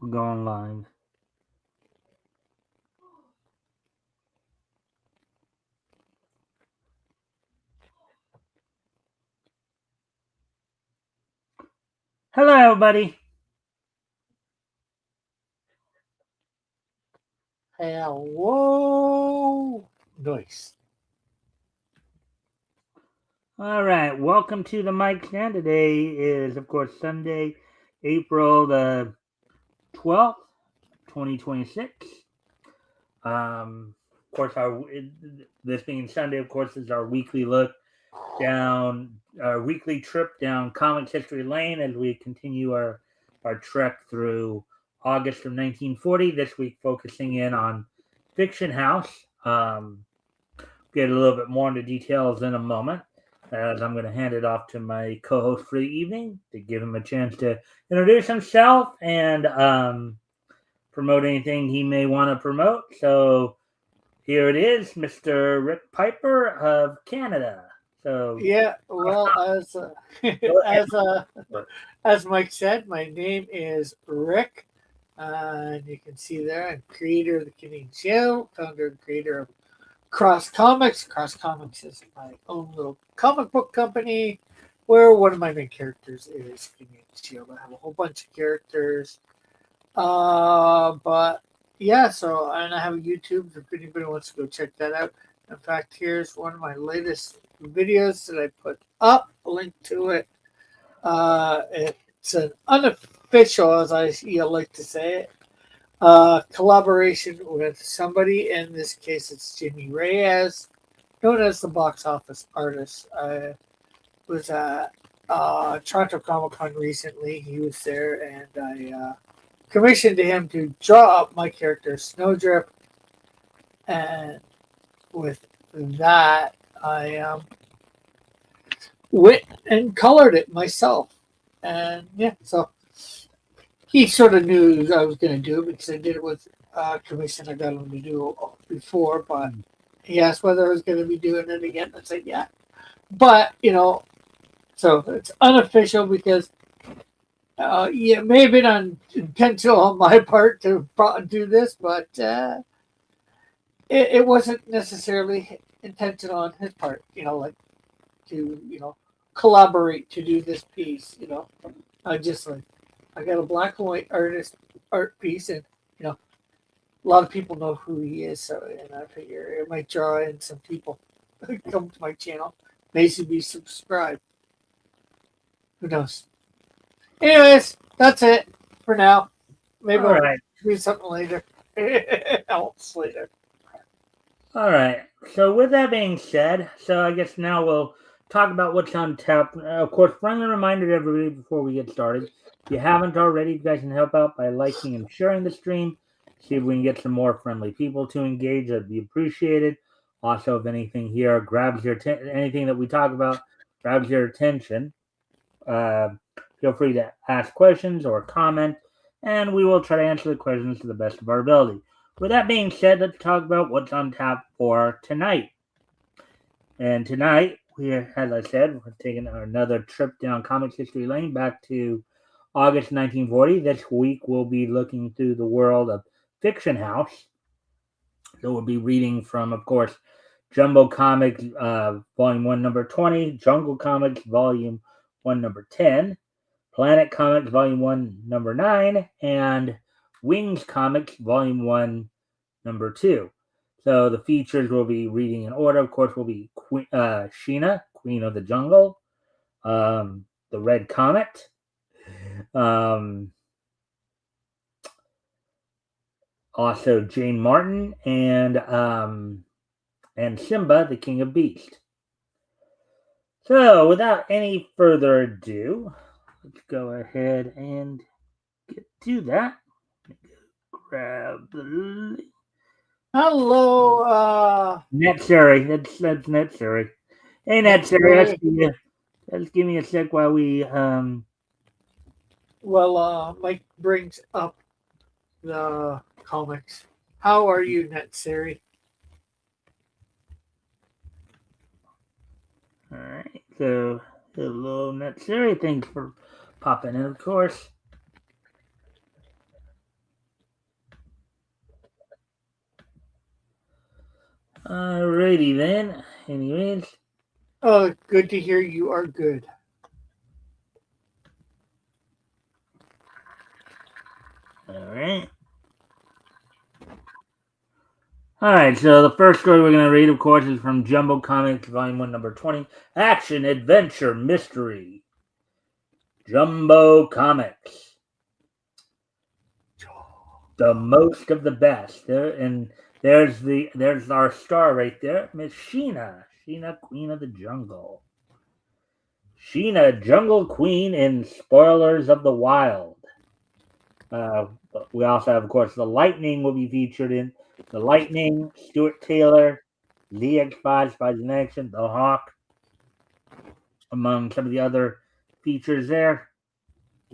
We're going live. Hello, everybody. Hello. Nice. All right. Welcome to the Mike Stand. Today is, of course, Sunday, April the 12th, 2026. Of course, this being Sunday, of course, is our weekly look down, our weekly trip down Comics History Lane as we continue our trek through August of 1940. This week, focusing in on Fiction House. Get a little bit more into details in a moment, as I'm going to hand it off to my co-host for the evening to give him a chance to introduce himself and promote anything he may want to promote. So here it is, Mr. Rick Piper of Canada. So Yeah. Well, as as Mike said, my name is Rick. And you can see there, I'm creator of the Canadian Show, founder and creator of Cross Comics. Cross Comics is my own little comic book company where one of my main characters is Canadian Shield. I have a whole bunch of characters. But yeah, so and I have a YouTube if anybody wants to go check that out. In fact, here's one of my latest videos that I put up, a link to it. It's an unofficial, as I like to say it, collaboration with somebody. In this case, it's Jimmy Reyes, known as the box office artist. I was at Toronto Comic Con recently. He was there, and I commissioned him to draw up my character Snowdrip, and with that, I went and colored it myself. And yeah, so he sort of knew I was going to do it because I did it with a commission I got him to do before, but he asked whether I was going to be doing it again. I said, yeah. But, so it's unofficial because it may have been unintentional on my part to do this, but it wasn't necessarily intentional on his part, like to, collaborate to do this piece, I just like, I got a black and white art piece, and, a lot of people know who he is, so, and I figure it might draw in some people come to my channel, maybe be subscribed. Who knows? Anyways, that's it for now. Maybe all I'll right. do something later. Else later. All right. So with that being said, so I guess now we'll talk about what's on tap. Of course, friendly reminder to everybody before we get started. If you haven't already, you guys can help out by liking and sharing the stream. See if we can get some more friendly people to engage. That'd be appreciated. Also, if anything here grabs your anything that we talk about grabs your attention, uh, feel free to ask questions or comment, and we will try to answer the questions to the best of our ability. With that being said, let's talk about what's on tap for tonight. And tonight, as I said, we're taking another trip down Comics History Lane back to August 1940. This week, we'll be looking through the world of Fiction House. So we'll be reading from, of course, Jumbo Comics Volume 1, Number 20, Jungle Comics Volume 1, Number 10, Planet Comics Volume 1, Number 9, and Wings Comics Volume 1, Number 2. So the features we'll be reading in order, of course, will be Sheena, Queen of the Jungle, the Red Comet, um, also Jane Martin, and Simba, the King of Beasts. So without any further ado, let's go ahead and get to that. Grab the Hello, Netsuri. That's Netsuri. Hey next Netsuri, day. let's give me a sec while we Well, Mike brings up the comics. How are you, Net Siri? all right. So hello Netsuri, thanks for popping in, of course. Alrighty then. Anyways. Oh, good to hear you are good. Alright. Alright, so the first story we're going to read, of course, is from Jumbo Comics, Volume 1, Number 20. Action, Adventure, Mystery. Jumbo Comics. The most of the best. There's our star right there, Miss Sheena. Sheena, Queen of the Jungle. Sheena, Jungle Queen in Spoilers of the Wild. We also have, of course, the Lightning will be featured in the Lightning, Stuart Taylor, the X-Files, Spies in Action, the Hawk, among some of the other features there.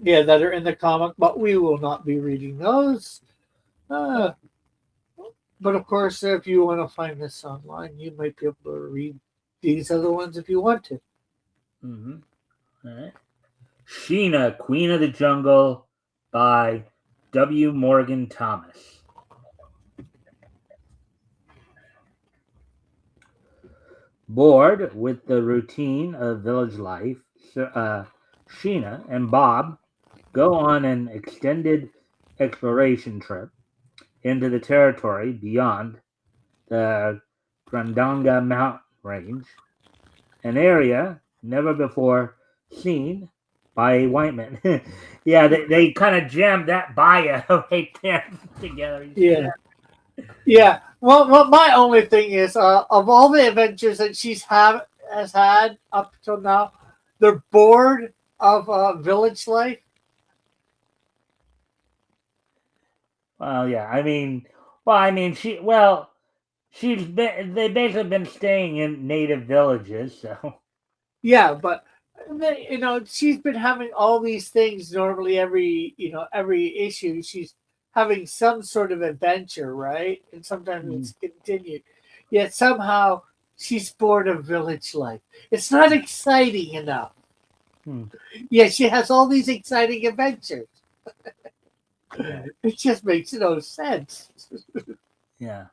Yeah, that are in the comic, but we will not be reading those. But of course, if you want to find this online, you might be able to read these other ones if you want to. Mm-hmm. All right. Sheena, Queen of the Jungle by W. Morgan Thomas. Bored with the routine of village life, Sheena and Bob go on an extended exploration trip into the territory beyond the Grandanga mountain range, an area never before seen by a white man. Yeah, they kind of jammed that bio right there together. Yeah. Yeah. Well, my only thing is, of all the adventures that has had up till now, they're bored of village life. Well, yeah, they've basically been staying in native villages, so. Yeah, but she's been having all these things. Normally, every issue, she's having some sort of adventure, right? And sometimes it's continued. Yet somehow she's bored of village life. It's not exciting enough. Yeah, she has all these exciting adventures. Yeah. It just makes no sense. Yeah.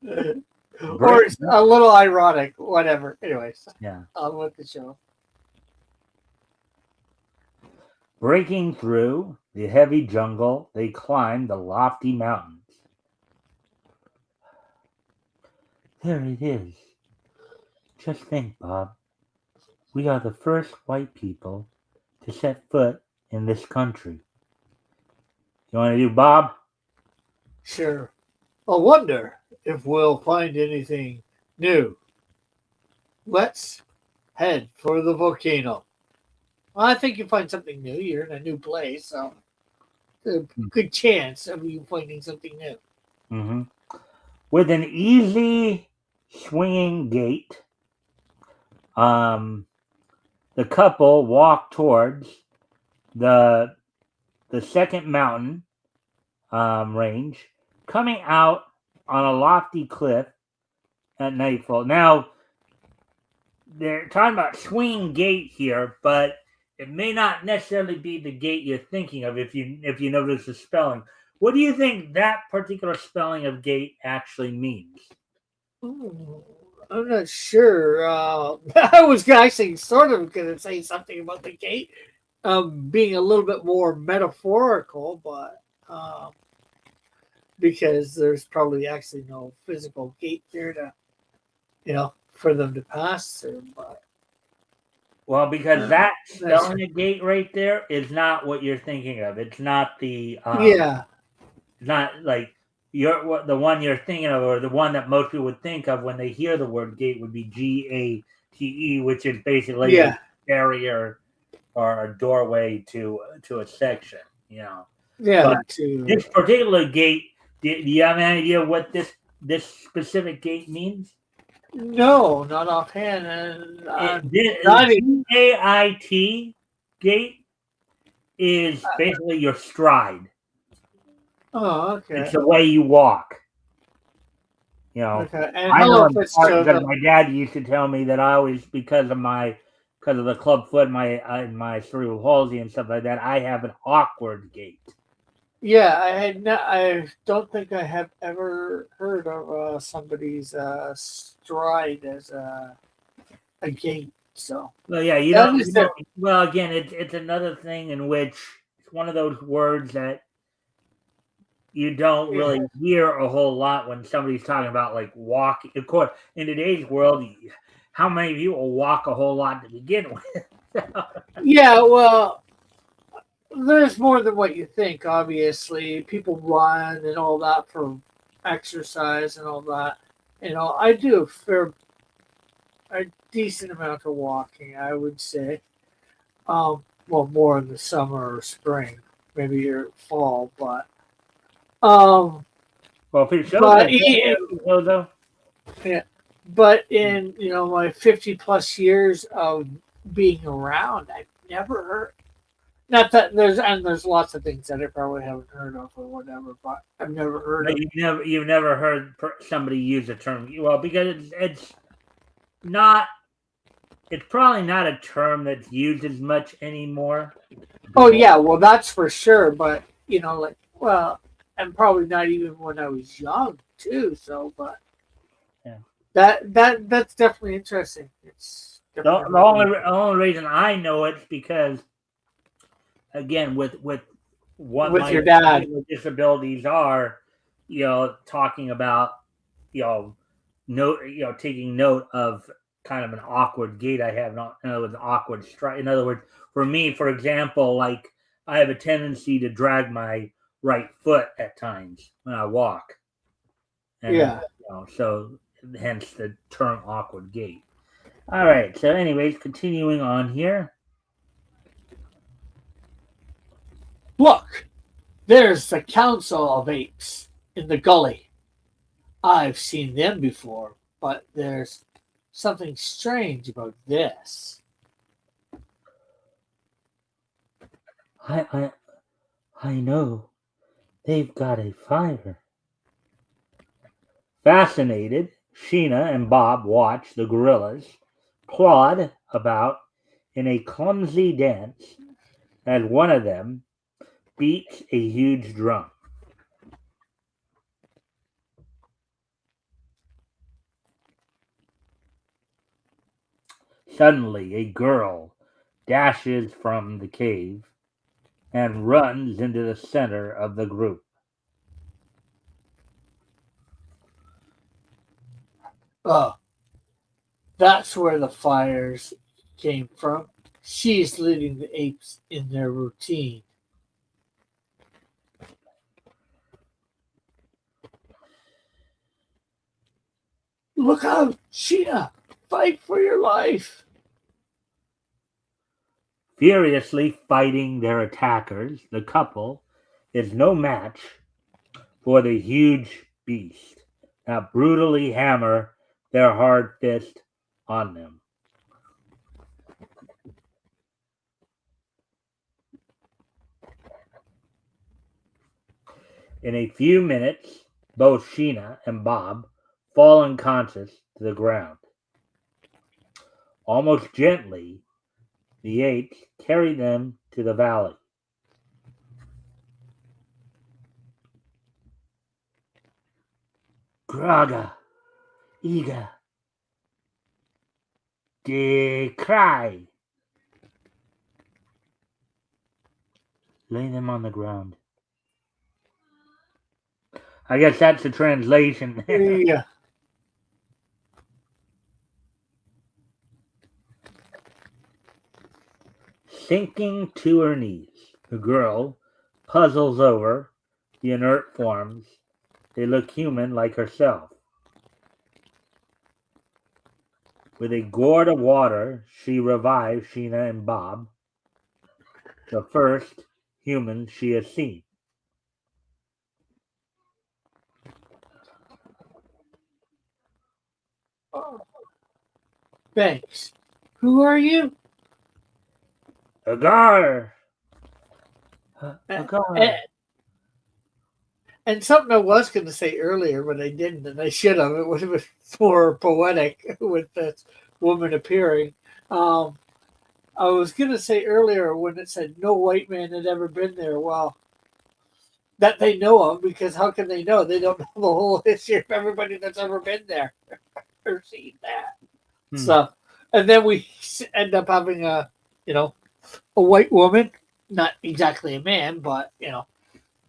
Or it's a little ironic, whatever. Anyways, yeah. on with the show. Breaking through the heavy jungle, they climb the lofty mountains. There it is. Just think, Bob. We are the first white people to set foot in this country. You want to do Bob? Sure. I wonder if we'll find anything new. Let's head for the volcano. Well, I think you'll find something new. You're in a new place, so a good chance of you finding something new. Mm-hmm. With an easy swinging gait, the couple walk towards the second mountain range, coming out on a lofty cliff at nightfall. Now, they're talking about swinging gait here, but it may not necessarily be the gait you're thinking of if you notice the spelling. What do you think that particular spelling of gait actually means? I'm not sure. I was actually sort of going to say something about the gate being a little bit more metaphorical, but because there's probably actually no physical gate there to, for them to pass through. But well, because that spelling of gate right there is not what you're thinking of. It's not the yeah. It's not like the one you're thinking of, or the one that most people would think of when they hear the word gate would be GATE, which is basically a barrier or a doorway to a section. Yeah. But this particular gate, do you have any idea what this specific gate means? No, not offhand. GAIT gate is basically your stride. Oh, okay. It's the way you walk. Okay. And I know because my dad used to tell me that I always, because of the club foot, my cerebral palsy and stuff like that, I have an awkward gait. Yeah, I had not. I don't think I have ever heard of somebody's stride as a gate. So Well, yeah, you that don't. is You there. don't well, again, it's another thing in which it's one of those words that you don't Yeah, really hear a whole lot when somebody's talking about like walking. Of course, in today's world, how many people walk a whole lot to begin with? yeah. Well, there's more than what you think. Obviously, people run and all that for exercise and all that. I do a decent amount of walking. I would say. Well, more in the summer or spring, maybe your fall, um, Well, if it shows but like that, though. yeah, but in my 50 plus years of being around, I've never heard. Not that there's lots of things that I probably haven't heard of or whatever, but I've never heard But of. you've never heard somebody use the term well because it's not it's probably not a term that's used as much anymore. Oh Because yeah, well that's for sure. But like and probably not even when I was young too. So, but yeah. that's definitely interesting. It's The, definitely the really only reason I know it's because again with what with my your dad. disabilities are, talking about note taking note of kind of an awkward gait I have, not in other words, awkward stride. In other words, for me, for example, like I have a tendency to drag my right foot at times when I walk, and Yeah. so hence the term awkward gait. All right. So, anyways, continuing on here. Look, there's the Council of Apes in the gully. I've seen them before, but there's something strange about this. I I I know they've got a fire. Fascinated, Sheena and Bob watch the gorillas plod about in a clumsy dance as one of them beats a huge drum. Suddenly, a girl dashes from the cave and runs into the center of the group. Oh, that's where the fires came from. She's leading the apes in their routine. Look out, Sheena! Fight for your life! Furiously fighting their attackers, the couple is no match for the huge beast that brutally hammer their hard fist on them. In a few minutes, both Sheena and Bob fall unconscious to the ground. Almost gently, the apes carry them to the valley. Graga, Iga, de cry. Lay them on the ground. I guess that's the translation. Yeah. Sinking to her knees, the girl puzzles over the inert forms. They look human like herself. With a gourd of water, she revives Sheena and Bob, the first humans she has seen. Oh, thanks. Who are you? Agar! And, Agar! and something I was going to say earlier, but I didn't, and I should have. It would have been more poetic with this woman appearing. Um, I was going to say earlier when it said no white man had ever been there. Well, that they know of, because how can they know? They don't know the whole history of everybody that's ever been there or seen that. So, and then we end up having a, you know, a white woman, not exactly a man, but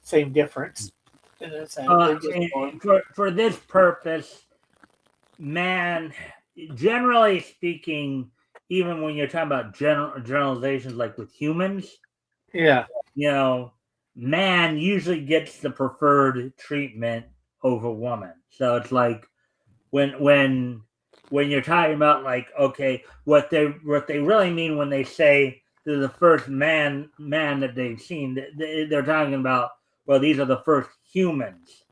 same difference. In a sense, they're just born. For this purpose, man, generally speaking, even when you're talking about generalizations like with humans, Yeah, man usually gets the preferred treatment over woman. So it's like when you're talking about like, okay, what they really mean when they say they're the first man that they've seen, they're talking about, well, these are the first humans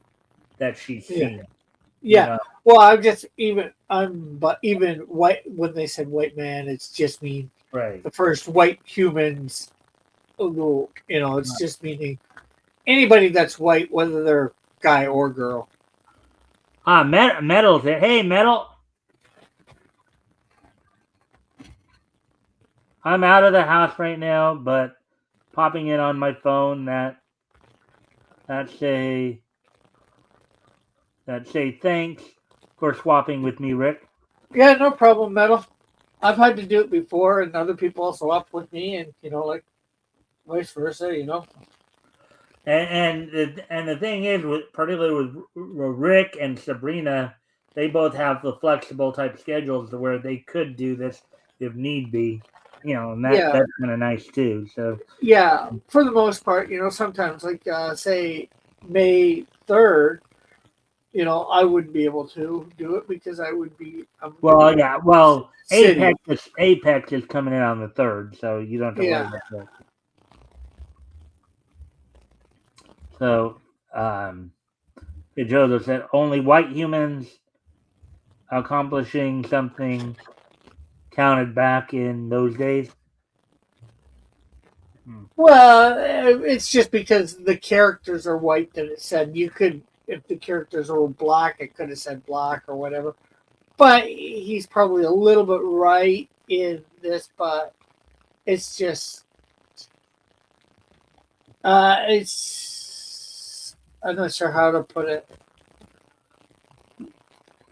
that she's yeah, seen. yeah. Well, but even white, when they said white man, it's just mean Right. the first white humans. It's just meaning anybody that's white, whether they're guy or girl. Metal's there. Hey, Metal. I'm out of the house right now, but popping in on my phone that say thanks for swapping with me, Rick. Yeah, no problem, Metal. I've had to do it before, and other people swap with me, and like vice versa. And the thing is, particularly with Rick and Sabrina, they both have the flexible type schedules to where they could do this if need be. And that's kind of nice too. So yeah, for the most part, sometimes like say May 3rd, I wouldn't be able to do it because I would be. Apex is coming in on the 3rd, so you don't have to worry about that. So, Joe said only white humans accomplishing something counted back in those days. Well, it's just because the characters are white that it said you could. If the characters were black, it could have said black or whatever. But he's probably a little bit right in this, but it's just it's I'm not sure how to put it.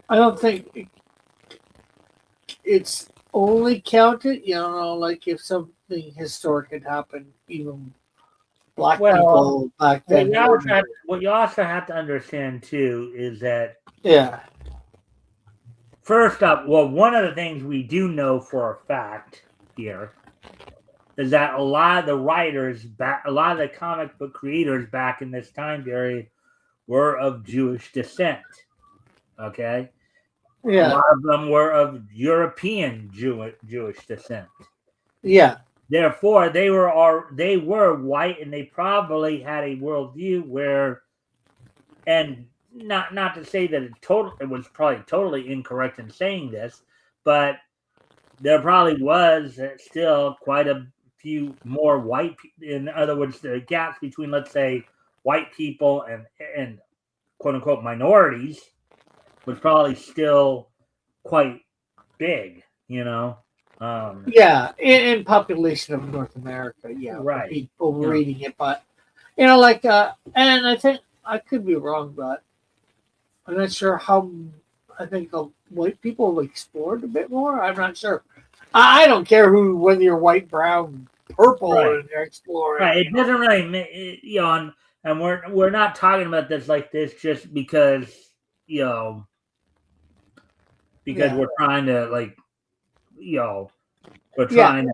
I don't think it's only counted, like if something historic had happened, even black people back then. What you also have to understand too is that first up, one of the things we do know for a fact here is that a lot of the writers a lot of the comic book creators back in this time period were of Jewish descent. Okay. Yeah. A lot of them were of European Jewish descent. Yeah. Therefore, they were white, and they probably had a worldview where, and not to say that it was probably totally incorrect in saying this, but there probably was still quite a few more white people. In other words, the gaps between, let's say, white people and quote unquote minorities was probably still quite big, in population of North America, right. People reading it, but and I think I could be wrong, but I'm not sure how. I think white people have explored a bit more. I'm not sure. I don't care whether you're white, brown, purple, and you're exploring. Right. It doesn't really, and we're not talking about this like this just because we're trying to we're trying to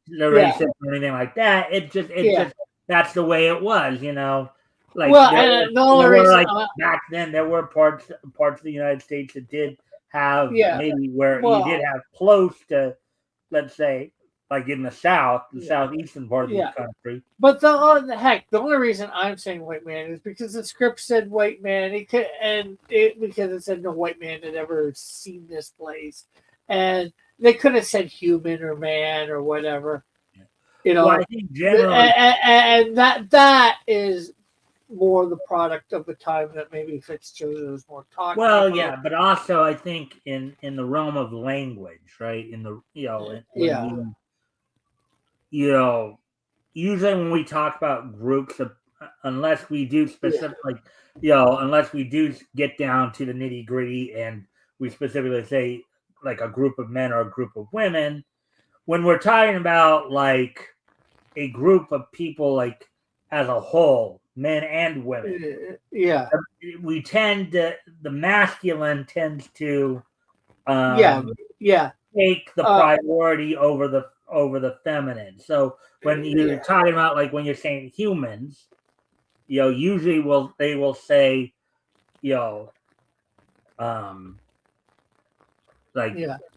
be racist or anything like that. It just that's the way it was, Like, back then, there were parts of the United States that did have maybe where you did have close to, let's say, like in the South, the southeastern part of the country. But the only reason I'm saying white man is because the script said white man. Because it said no white man had ever seen this place, and they could have said human or man or whatever. I think generally, and that is more the product of the time that maybe Fitzgerald was more talking about. but also I think in the realm of language, right? In the usually when we talk about groups unless we do specific, like, you know, unless we do get down to the nitty gritty and we specifically say like a group of men or a group of women, when we're talking about like a group of people, like as a whole, men and women, Yeah. we tend to, the masculine tends to Yeah. Yeah. take the priority over the feminine. So when you're talking about, like, when you're saying humans, you know, usually they will say, you know, like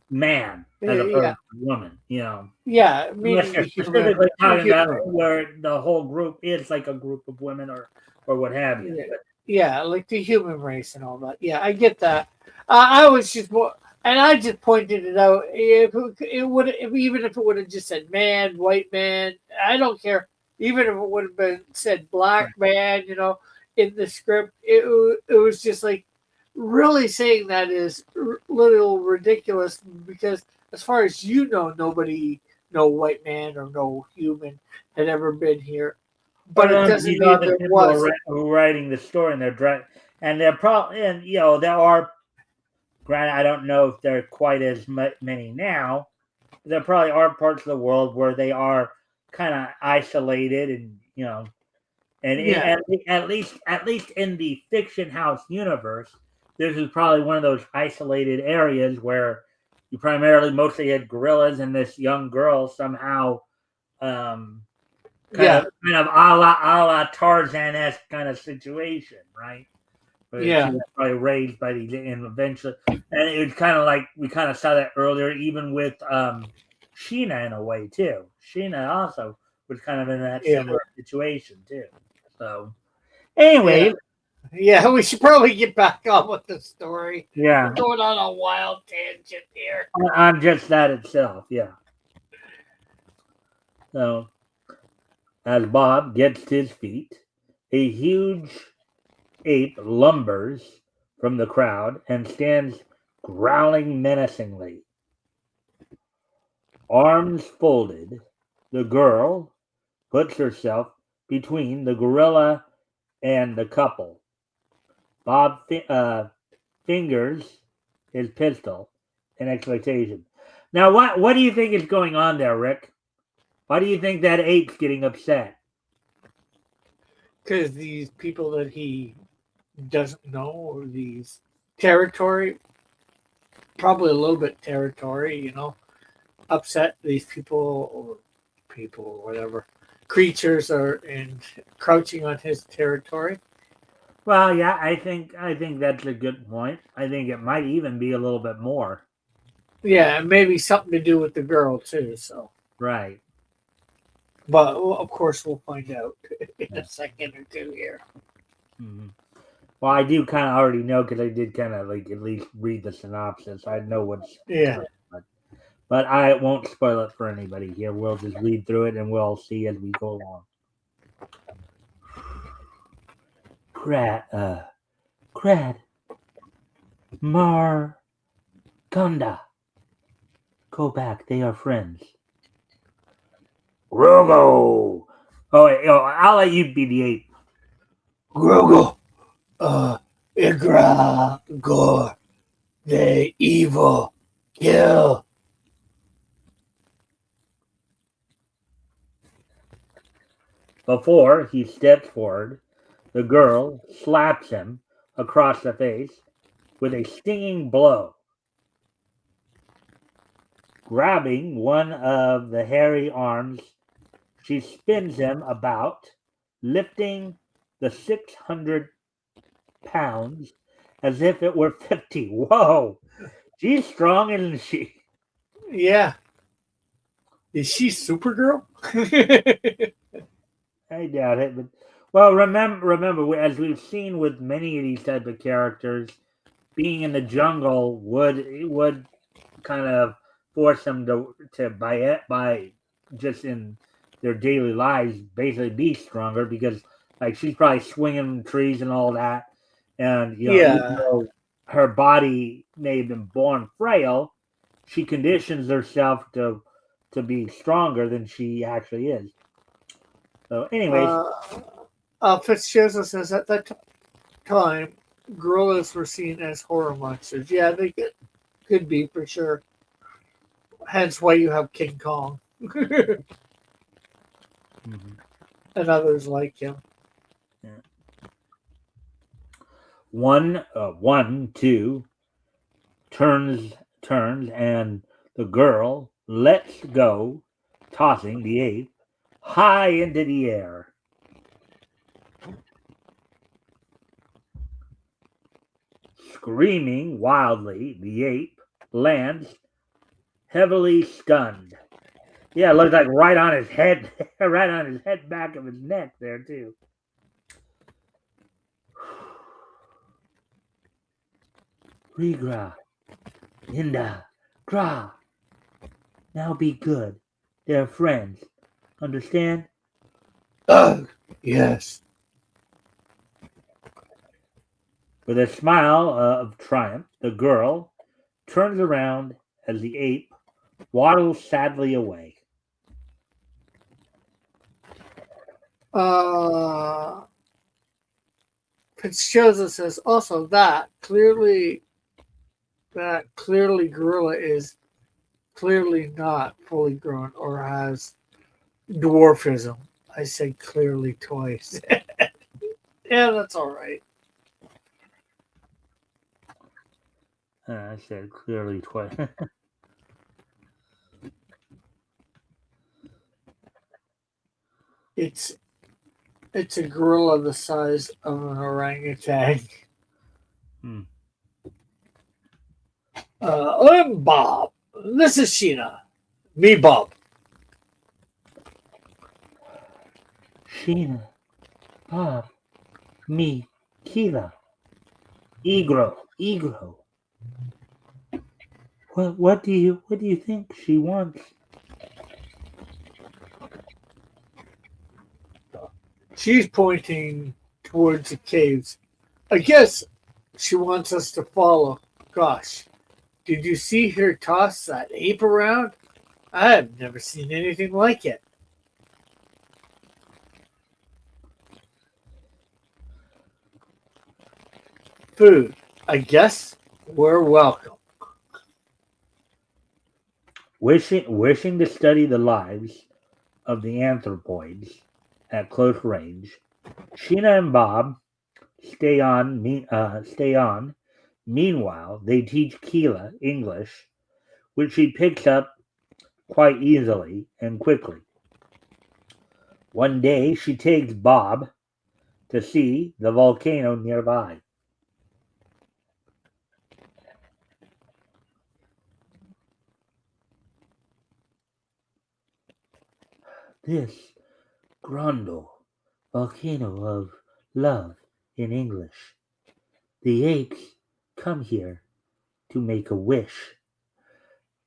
man as opposed to woman, you know. Yeah, Unless meaning you're the human. specifically talking about Human. where the whole group is like a group of women or what have you. But, Yeah, like the human race and all that. Yeah, I get that. I was just more, and I just pointed it out. If it would, even if it would have just said man, white man, I don't care. Even if it would have been said black man, you know, in the script, it was just like really saying that is little ridiculous because as far as you know, nobody, no white man or no human had ever been here. But it doesn't these mean are the there people was. who are writing the story, and they're probably, and you know, there are. Granted, I don't know if there are quite as many now. There probably are parts of the world where they are kind of isolated, and you know, and at least in the fiction house universe, this is probably one of those isolated areas where you primarily mostly had gorillas and this young girl somehow. Kind of a la Tarzan-esque kind of situation, right? Where she was probably raised by these, and eventually, and it was kind of like we kind of saw that earlier, even with Sheena in a way too. Sheena also was kind of in that similar situation too. So, anyway, we should probably get back on with the story. Yeah, we're going on a wild tangent here on just that itself. Yeah. So, as Bob gets to his feet, a huge ape lumbers from the crowd and stands growling menacingly. Arms folded, the girl puts herself between the gorilla and the couple. Bob fingers his pistol in expectation. Now, what do you think is going on there, Rick? Why do you think that ape's getting upset? because these people that he doesn't know, or these territory, probably a little bit territory, you know, upset these people or whatever creatures are crouching on his territory. Well, yeah, I think that's a good point. I think it might even be a little bit more. Yeah, maybe something to do with the girl too. So right. But of course, we'll find out in a second or two here. Mm-hmm. Well, I do kind of already know because I did kind of like at least read the synopsis. I know what's coming, but I won't spoil it for anybody here. We'll just read through it and we'll see as we go along. Crad, Gunda. Go back. They are friends. Grogo. Oh, wait, I'll let you be the ape. Grogo. Igra. Gore. The evil. Kill. Before he steps forward, the girl slaps him across the face with a stinging blow. Grabbing one of the hairy arms, she spins him about, lifting the 600 pounds as if it were 50. Whoa! She's strong, isn't she? Yeah. Is she Supergirl? I doubt it. But, well, remember, as we've seen with many of these type of characters, being in the jungle would kind of force them to by just in their daily lives basically be stronger, because like she's probably swinging trees and all that, and you know, even though her body may have been born frail, she conditions herself to be stronger than she actually is. So anyways, Fitzgerald says at that time, gorillas were seen as horror monsters. Yeah, they could be for sure. Hence why you have King Kong and others like him. Yeah. One, two, turns, and the girl lets go, tossing the ape high into the air. Screaming wildly, the ape lands heavily stunned. Yeah, it looked like right on his head, right on his head, back of his neck there too. Regra, Inda, Gra. Now be good. They're friends. Understand? Yes. With a smile of triumph, the girl turns around as the ape waddles sadly away. Fitzgerald says also that clearly gorilla is clearly not fully grown or has dwarfism. I say clearly twice. Yeah, that's all right. I said clearly twice. It's a gorilla the size of an orangutan. I'm Bob. This is Sheena. Me, Bob. Sheena, Bob, me, Keela, Egro. What do you think she wants? She's pointing towards the caves. I guess she wants us to follow. Gosh, did you see her toss that ape around? I've never seen anything like it. Food. I guess we're welcome. Wishing to study the lives of the anthropoids at close range, Sheena and Bob stay on. Meanwhile, they teach Keela English, which she picks up quite easily and quickly. One day, she takes Bob to see the volcano nearby. This Grundle, volcano of love in English. The apes come here to make a wish.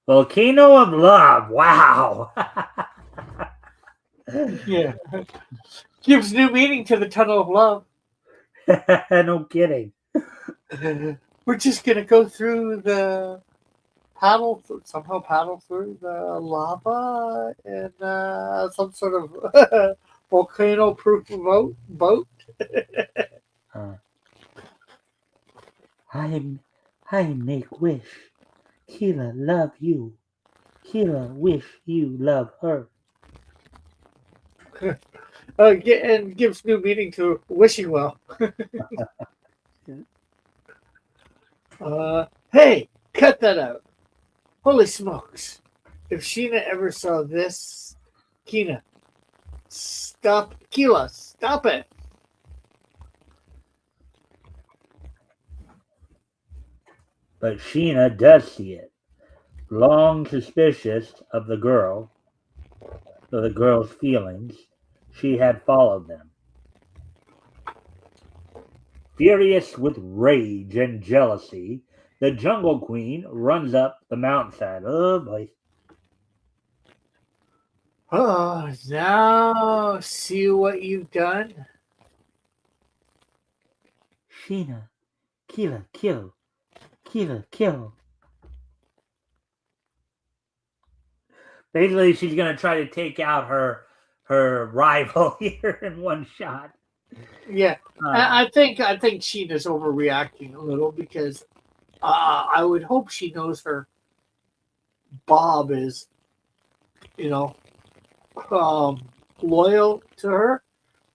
Volcano of love. Wow. Yeah. Gives new meaning to the tunnel of love. No kidding. We're just going to go through the somehow paddle through the lava in some sort of volcano proof boat. I make wish. Keela love you. Keela wish you love her. And gives new meaning to wishing well. Hey, cut that out. Holy smokes. If Sheena ever saw this, Keela, stop it. But Sheena does see it. Long suspicious of the girl's feelings, she had followed them. Furious with rage and jealousy, the Jungle Queen runs up the mountainside. Oh boy. Oh, now see what you've done? Sheena, Keela, kill. Keela, kill. Basically, she's going to try to take out her rival here in one shot. Yeah, Uh, I think Sheena's overreacting a little because I would hope she knows her Bob is, you know, um, loyal to her,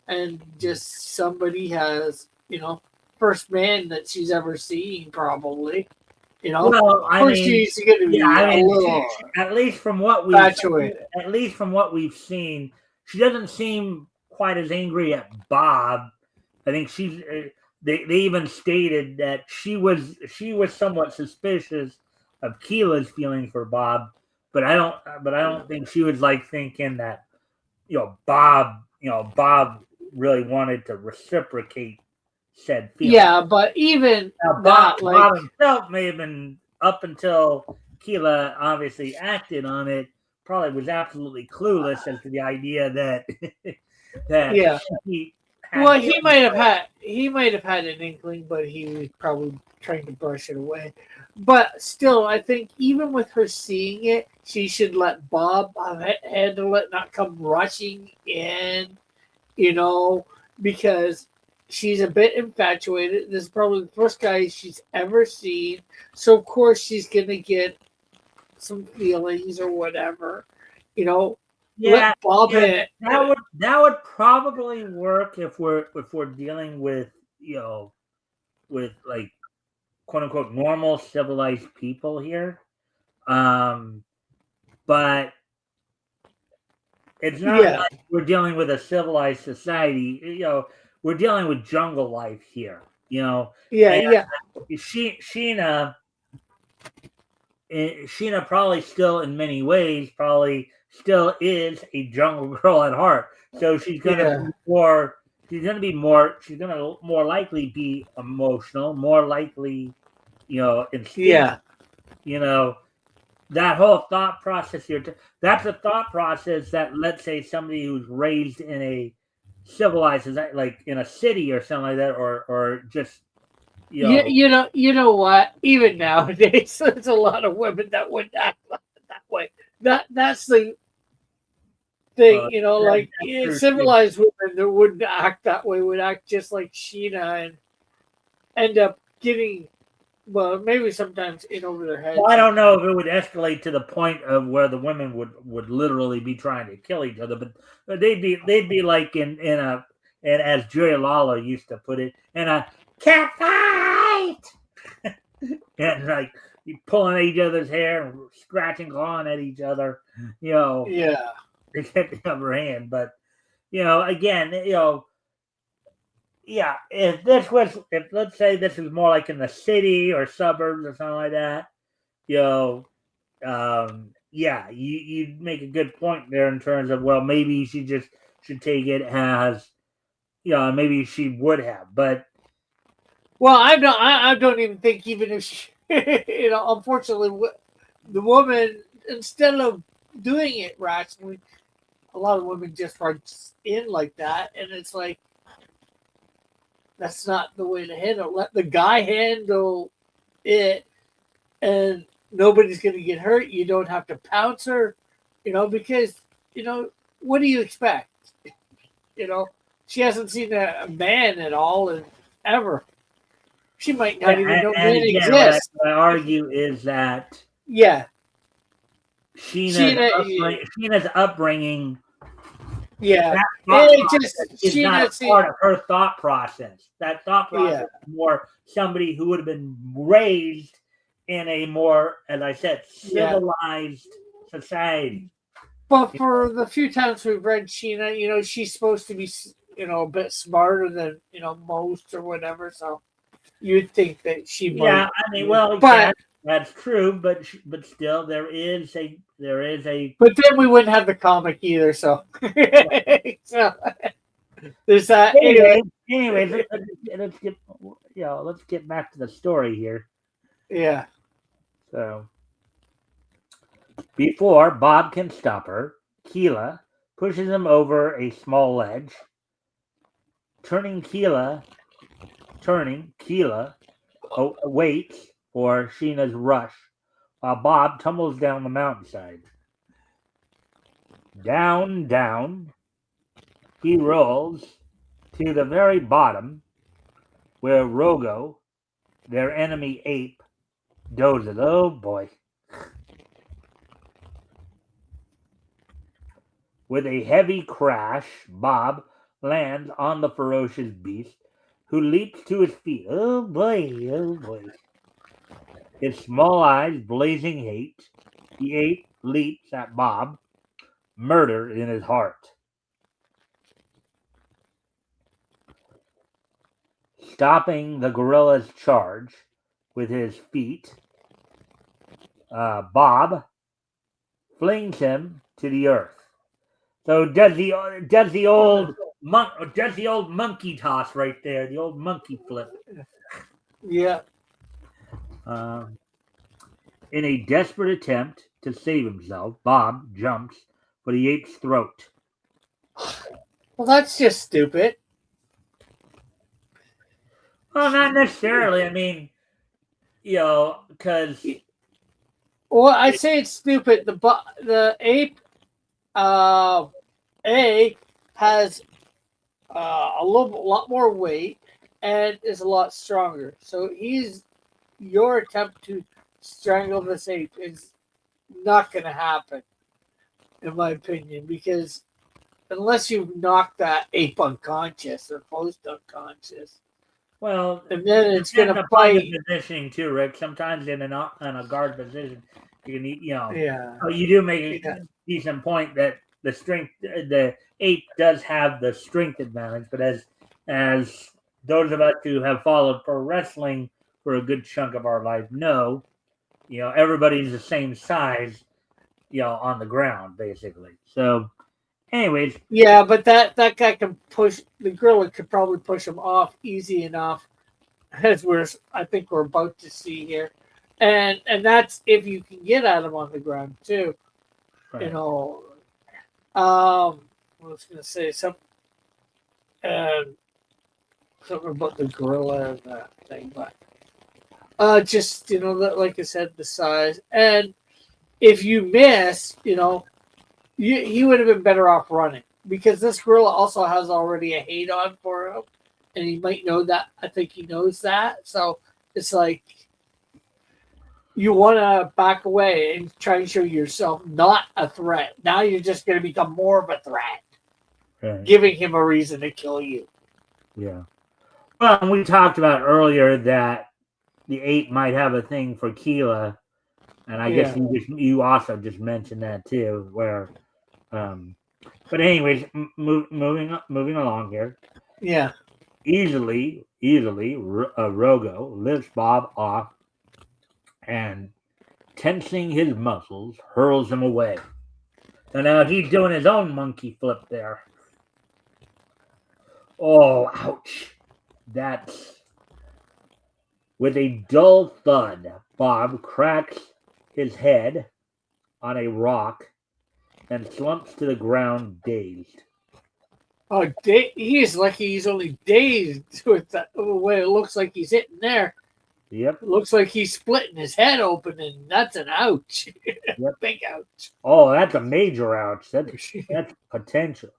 and just somebody has, first man that she's ever seen, probably. well, Of I course mean, she's going to yeah, be I a mean, little at least from what infatuated. we've seen, she doesn't seem quite as angry at Bob. I think she's. They even stated that she was somewhat suspicious of Keela's feeling for Bob, but I don't think she was like thinking that Bob really wanted to reciprocate said feeling. Yeah, but even Now, that, Bob like, himself may have been up until Keela obviously acted on it. Probably was absolutely clueless as to the idea that that yeah. he had Well, feelings. he might have had an inkling, but he was probably trying to brush it away. But still, I think even with her seeing it, she should let Bob handle it, not come rushing in, you know, because she's a bit infatuated. This is probably the first guy she's ever seen, so of course she's gonna get some feelings or whatever, you know. Yeah, Let Bob yeah, in. that would probably work if we're dealing with with like quote unquote normal civilized people here. Um, but it's not Yeah, like we're dealing with a civilized society. We're dealing with jungle life here. yeah, And yeah, Sheena, Sheena probably still, in many ways, probably still is a jungle girl at heart. So she's gonna yeah, be more. She's gonna more likely be emotional, more likely, instinct. yeah. You know, that whole thought process here. That's a thought process that, let's say, somebody who's raised in a civilized, like in a city or something like that, or just you know, You know what? Even nowadays, there's a lot of women that would act that way. That's the thing, like that's true too. civilized women that wouldn't act that way would act just like Sheena and end up getting, well, maybe sometimes in over their head Well, I don't know sometimes. if it would escalate to the point of where the women would literally be trying to kill each other, but they'd be like in a, and as Jerry Lawler used to put it, in a cat fight, and like pulling at each other's hair and scratching, clawing at each other, you know, Yeah, to get the upper hand. But again, yeah, if let's say this is more like in the city or suburbs or something like that, you know, yeah, you make a good point there in terms of, well, maybe she just should take it as, maybe she would have, but well, I don't even think, even if she, unfortunately, the woman, instead of doing it rationally, a lot of women just run in like that, and it's like, that's not the way to handle it. Let the guy handle it, and nobody's going to get hurt. You don't have to pounce her, because, what do you expect? You know, she hasn't seen a man at all and ever. She might yeah, not even know and men again, what I, exist. what I argue is that Yeah, Sheena's Sheena, upbringing, Sheena's upbringing, yeah, that thought it process just is not a Sheena, part of her thought process. That thought yeah, process is more somebody who would have been raised in a more, as I said, yeah. civilized society. But for the few times we've read Sheena, she's supposed to be, a bit smarter than most or whatever. So you'd think that she Yeah, might, I mean, well, yeah, but that's true, but still, there is a but then we wouldn't have the comic either. So, so there's that. Anyway, anyways, let's get back to the story here. yeah, So before Bob can stop her, Keela pushes him over a small ledge, turning Keela waits for Sheena's rush, while Bob tumbles down the mountainside. Down, down he rolls, to the very bottom where Rogo, their enemy ape, dozes. Oh boy. With a heavy crash, Bob lands on the ferocious beast, who leaps to his feet. Oh boy, oh boy. His small eyes blazing hate, the ape leaps at Bob, murder in his heart. Stopping the gorilla's charge with his feet, Bob flings him to the earth. So does the old monkey toss right there, the old monkey flip. Yeah. In a desperate attempt to save himself, Bob jumps for the ape's throat. Well, that's just stupid. Well, not necessarily. I mean, because Well, I say it's stupid. The ape, A, has a lot more weight and is a lot stronger. So your attempt to strangle this ape is not going to happen, in my opinion, because unless you've knocked that ape unconscious or close to unconscious, well, and then it's going to depends upon fight. the positioning too, Rick. Sometimes in a guard position, you can Yeah. you do make a decent point that the ape does have the strength advantage, but as those of us who have followed pro wrestling for a good chunk of our life know, everybody's the same size, on the ground basically. So, anyways, Yeah, but that guy can push the gorilla could probably push him off easy enough, as I think we're about to see here, and that's if you can get at him on the ground too. right. I was going to say something about the gorilla and that thing, but just like I said, the size, and if you miss, he would have been better off running, because this gorilla also has already a hate on for him, and he might know that. I think he knows that, so it's like you want to back away and try and show yourself not a threat. Now you're just going to become more of a threat, Right. giving him a reason to kill you. Yeah. Well, we talked about earlier that the ape might have a thing for Keela, and I guess you also just mentioned that too. Where, but anyways, moving along here. Yeah. Easily, Rogo lifts Bob off and, tensing his muscles, hurls him away. So now he's doing his own monkey flip there. Oh, ouch. That's... With a dull thud, Bob cracks his head on a rock and slumps to the ground, dazed. Oh, he's lucky he's only dazed with the way it looks like he's hitting there. Yep. It looks like he's splitting his head open, and that's an ouch. Yep. Big ouch. Oh, that's a major ouch. That's potential.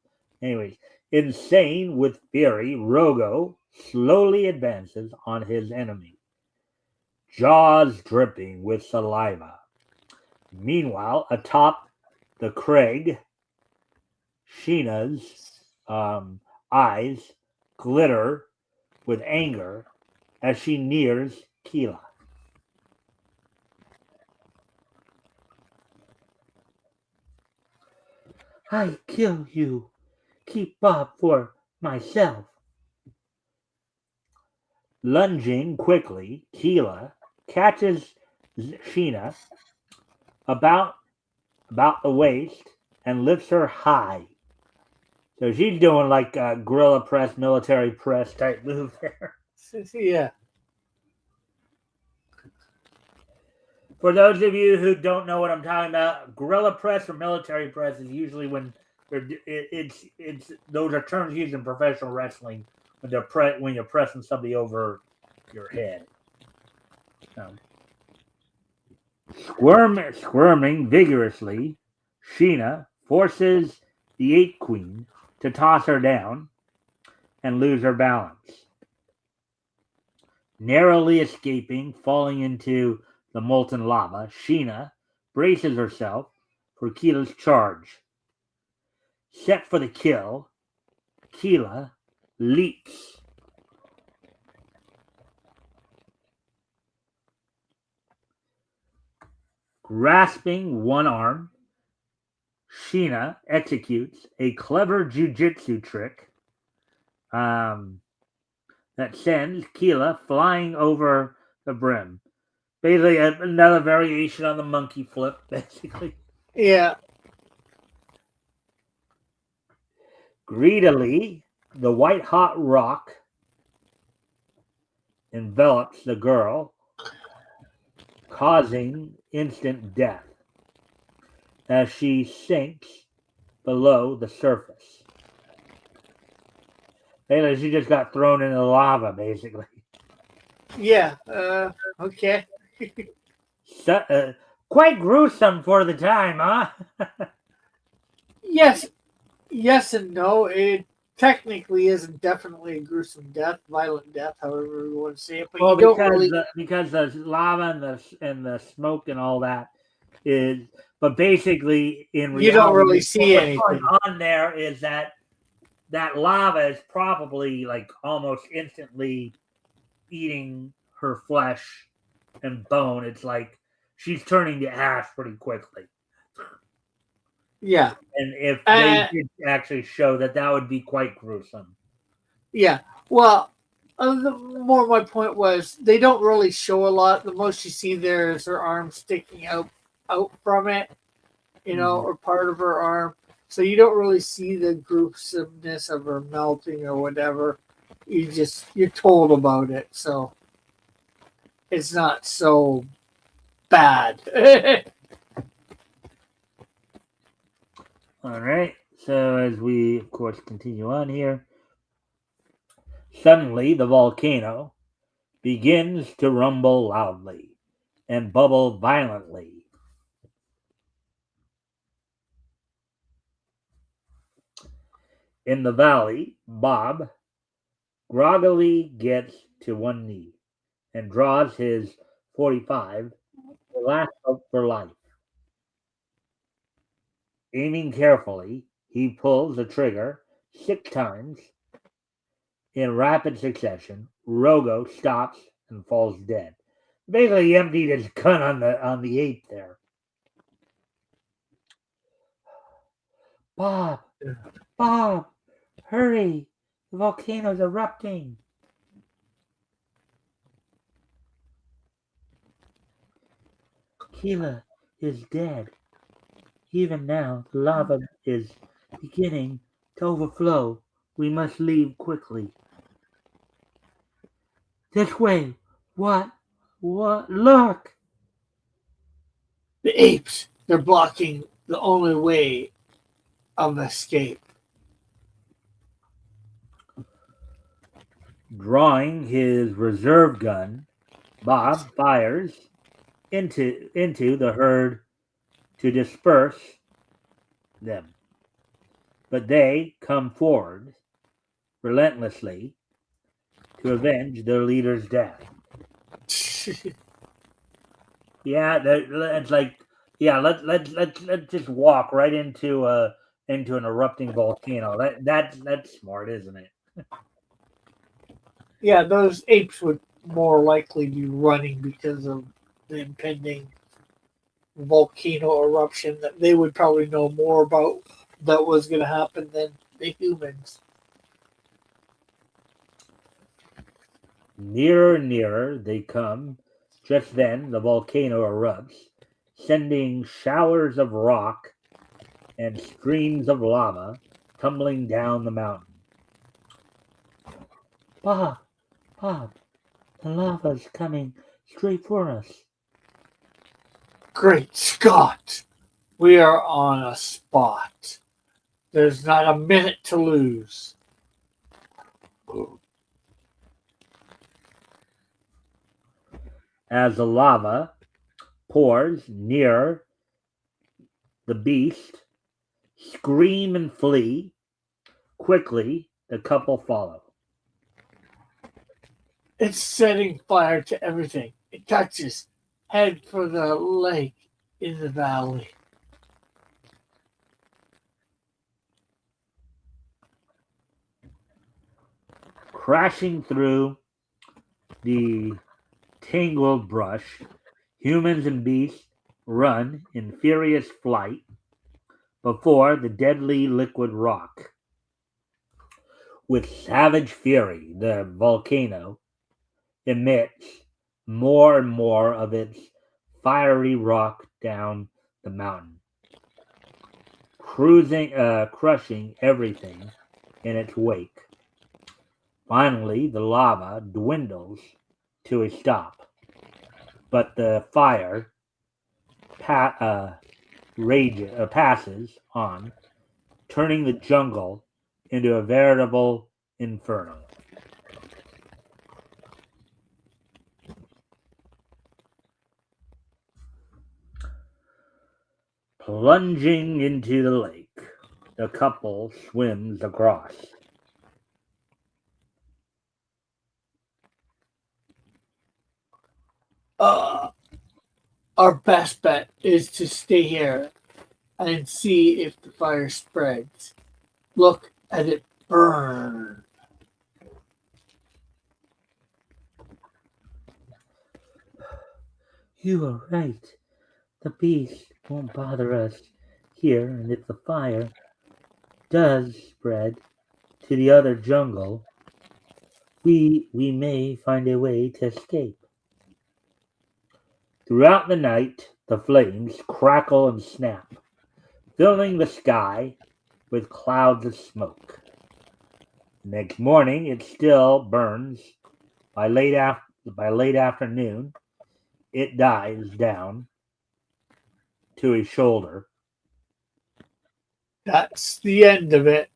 Anyways, insane with fury, Rogo slowly advances on his enemy, jaws dripping with saliva. Meanwhile, atop the crag, Sheena's eyes glitter with anger as she nears Keela. I kill you. Keep Bob for myself. Lunging quickly, Keela catches Sheena about the waist and lifts her high. So she's doing like a gorilla press, military press type move there. Yeah. For those of you who don't know what I'm talking about, gorilla press or military press is usually when it's those are terms used in professional wrestling when you're pressing somebody over your head. Squirming vigorously, Sheena forces the ape queen to toss her down, and lose her balance. Narrowly escaping falling into the molten lava, Sheena braces herself for Keela's charge. Set for the kill, Keela leaps. Grasping one arm, Sheena executes a clever jujitsu trick that sends Keela flying over the brim. Basically, another variation on the monkey flip, basically. Yeah. Greedily, the white-hot rock envelops the girl, causing instant death as she sinks below the surface. Basically, she just got thrown into the lava, basically. Yeah. Okay. So, quite gruesome for the time, huh? Yes. Yes and no. It technically isn't definitely a gruesome death, violent death, however you want to say it. But Well, you don't really. because the lava and the smoke and all that is, but basically in You don't really reality, see what's going anything. on there is that lava is probably like almost instantly eating her flesh and bone. It's like she's turning to ash pretty quickly. Yeah. And if they did actually show that, that would be quite gruesome. Yeah. Well, more my point was they don't really show a lot. The most you see there is her arm sticking out from it, or part of her arm. So you don't really see the gruesomeness of her melting or whatever. You're told about it, so it's not so bad. All right. So as we, of course, continue on here, suddenly the volcano begins to rumble loudly and bubble violently. In the valley, Bob groggily gets to one knee and draws his 45, the last hope for life. Aiming carefully, he pulls the trigger 6 times in rapid succession. Rogo stops and falls dead. Basically, he emptied his gun on the ape there. Bob, Bob, hurry! The volcano's erupting. Keela is dead. Even now, the lava is beginning to overflow. We must leave quickly. This way. What? What? Look! The apes, they're blocking the only way of escape. Drawing his reserve gun, Bob fires into the herd to disperse them. But they come forward relentlessly to avenge their leader's death. Yeah, it's like, yeah, let's just walk right into an erupting volcano. That's smart, isn't it? Yeah, those apes would more likely be running because of the impending volcano eruption that they would probably know more about that was going to happen than the humans. Nearer and nearer they come. Just then the volcano erupts, sending showers of rock and streams of lava tumbling down the mountain. Bob, Bob, the lava's coming straight for us. Great Scott! We are on a spot. There's not a minute to lose. As the lava pours near the beast, scream and flee. Quickly, the couple follow. It's setting fire to everything it touches. Head for the lake in the valley. Crashing through the tangled brush, humans and beasts run in furious flight before the deadly liquid rock. With savage fury, the volcano emits more and more of its fiery rock down the mountain, crushing everything in its wake. Finally, the lava dwindles to a stop, but the fire passes on, turning the jungle into a veritable inferno. Plunging into the lake, the couple swims across. Our best bet is to stay here and see if the fire spreads. Look at it burn. You are right. The beast won't bother us here, and if the fire does spread to the other jungle, we may find a way to escape. Throughout the night, the flames crackle and snap, filling the sky with clouds of smoke. The next morning, it still burns. By late afternoon, it dies down to a shoulder. That's the end of it.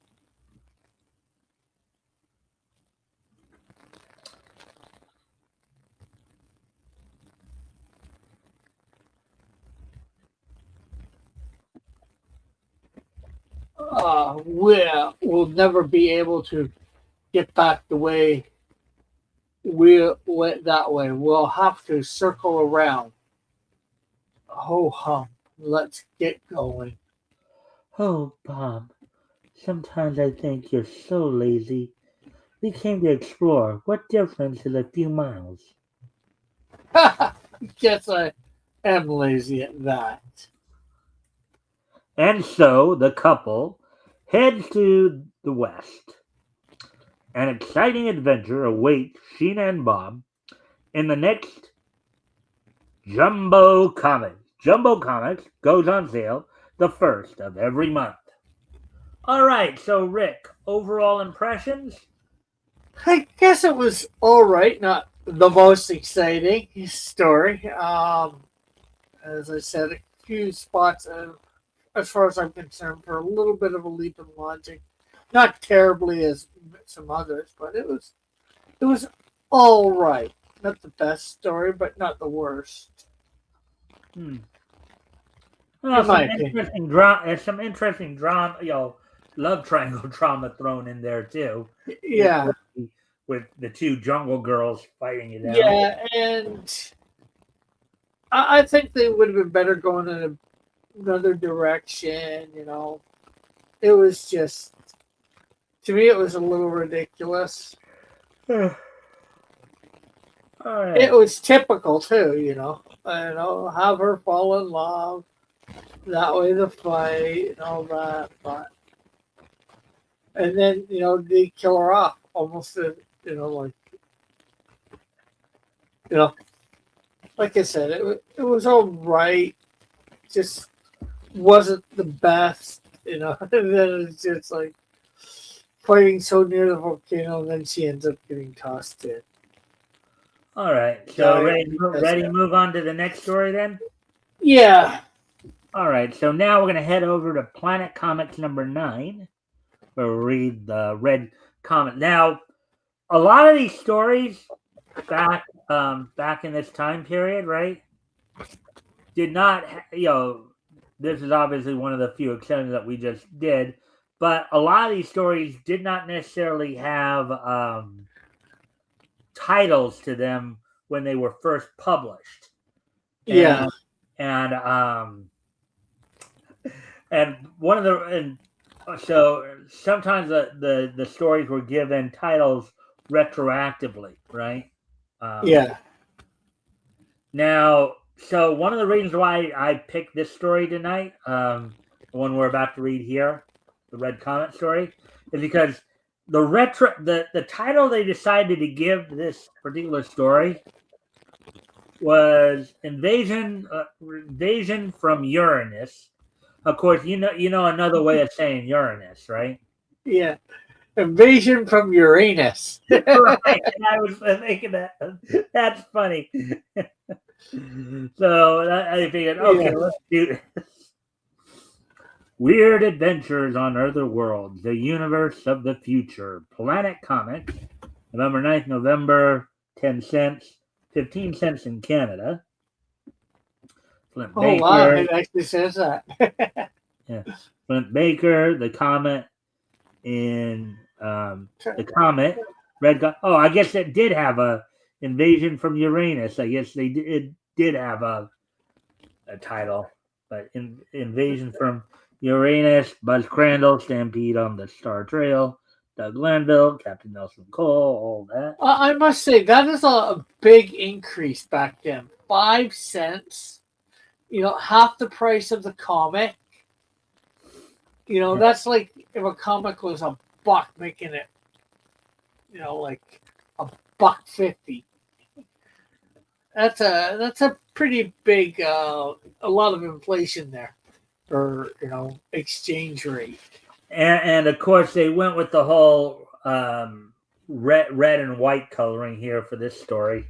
We'll never be able to get back the way we went that way. We'll have to circle around. Ho hum. Let's get going. Oh, Bob, sometimes I think you're so lazy. We came to explore. What difference is a few miles? Guess I am lazy at that. And so the couple heads to the west. An exciting adventure awaits Sheena and Bob in the next Jumbo Comics. Jumbo Comics goes on sale the first of every month. All right, so Rick, overall impressions? I guess it was all right. Not the most exciting story. As I said, a few spots, as far as I'm concerned, for a little bit of a leap in logic. Not terribly as some others, but it was all right. Not the best story, but not the worst. Hmm. In Well, my opinion. some interesting drama, love triangle drama thrown in there too, with, Yeah. with the two jungle girls fighting it out. Yeah, and I think they would have been better going in another direction. It was just, to me, it was a little ridiculous. All It right. was typical too. Have her fall in love, that way the fight and all that, but and then they kill her off almost. Like you know, like I said, it was all right. Just wasn't the best. And then it's just like fighting so near the volcano, and then she ends up getting tossed in. All right. So Dying ready to move on to the next story then? Yeah. All right. So now we're going to head over to Planet Comics number 9. We'll read the red comic. Now, a lot of these stories back in this time period, right? Did not, this is obviously one of the few exceptions that we just did, but a lot of these stories did not necessarily have titles to them when they were first published. Yeah. And one of the and so sometimes the stories were given titles retroactively, right? Yeah. Now, so one of the reasons why I picked this story tonight, the one we're about to read here, the Red Comet story, is because the title they decided to give this particular story was invasion from Uranus. Of course, you know another way of saying Uranus, right? Yeah. Invasion from Uranus. Right. I was thinking that. That's funny. So I figured, okay, Yeah. let's do this. Weird Adventures on Other Worlds, the Universe of the Future. Planet Comics, November 9th, November, 10 cents, 15 cents in Canada. Flint Oh wow, Baker. it actually says that. Yeah. Flint Baker, the Comet in the Comet. Oh, I guess it did have a Invasion from Uranus. I guess it did have a title. But Invasion from Uranus, Buzz Crandall, Stampede on the Star Trail, Doug Glanville, Captain Nelson Cole, all that. I must say that is a big increase back then. 5 cents, half the price of the comic. That's like if a comic was a buck, making it, like $1.50. That's a pretty big, a lot of inflation there, for exchange rate. And of course they went with the whole red and white coloring here for this story.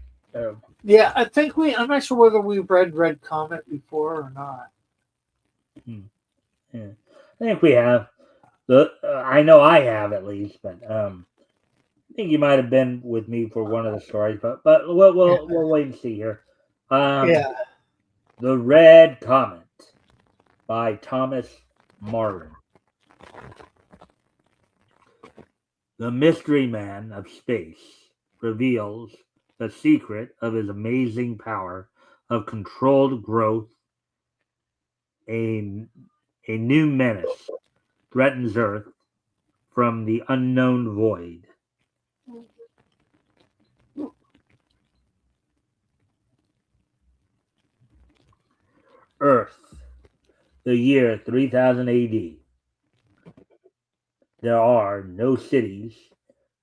Yeah, I'm not sure whether we've read Red Comet before or not. Yeah. I think we have. I know I have at least, but I think you might have been with me for one of the stories, but we'll wait and see here. Yeah. The Red Comet by Thomas Marlin. The mystery man of space reveals the secret of his amazing power of controlled growth. A new menace threatens Earth from the unknown void. Earth, the year 3000 AD. There are no cities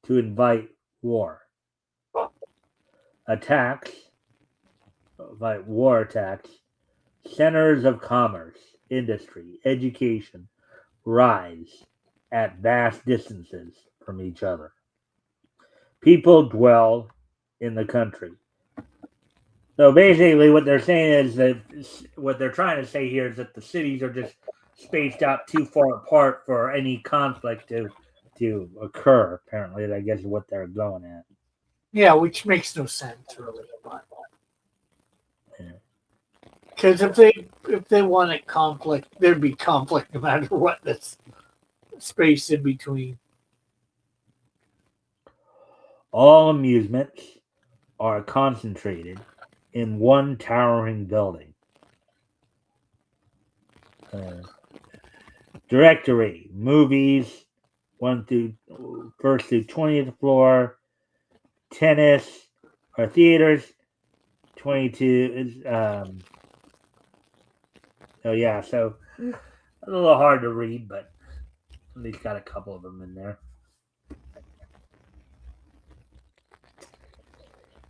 to invite war. War attacks, centers of commerce, industry, education rise at vast distances from each other. People dwell in the country. So basically, what they're saying is that what they're trying to say here is that the cities are just spaced out too far apart for any conflict to occur. Apparently, I guess is what they're going at. Yeah, which makes no sense really. Yeah. Because if they wanted conflict, there'd be conflict no matter what. That's space in between. All amusements are concentrated in one towering building. Directory, movies, 1st through 20th floor, tennis, or theaters, 22 is so a little hard to read, but at least got a couple of them in there.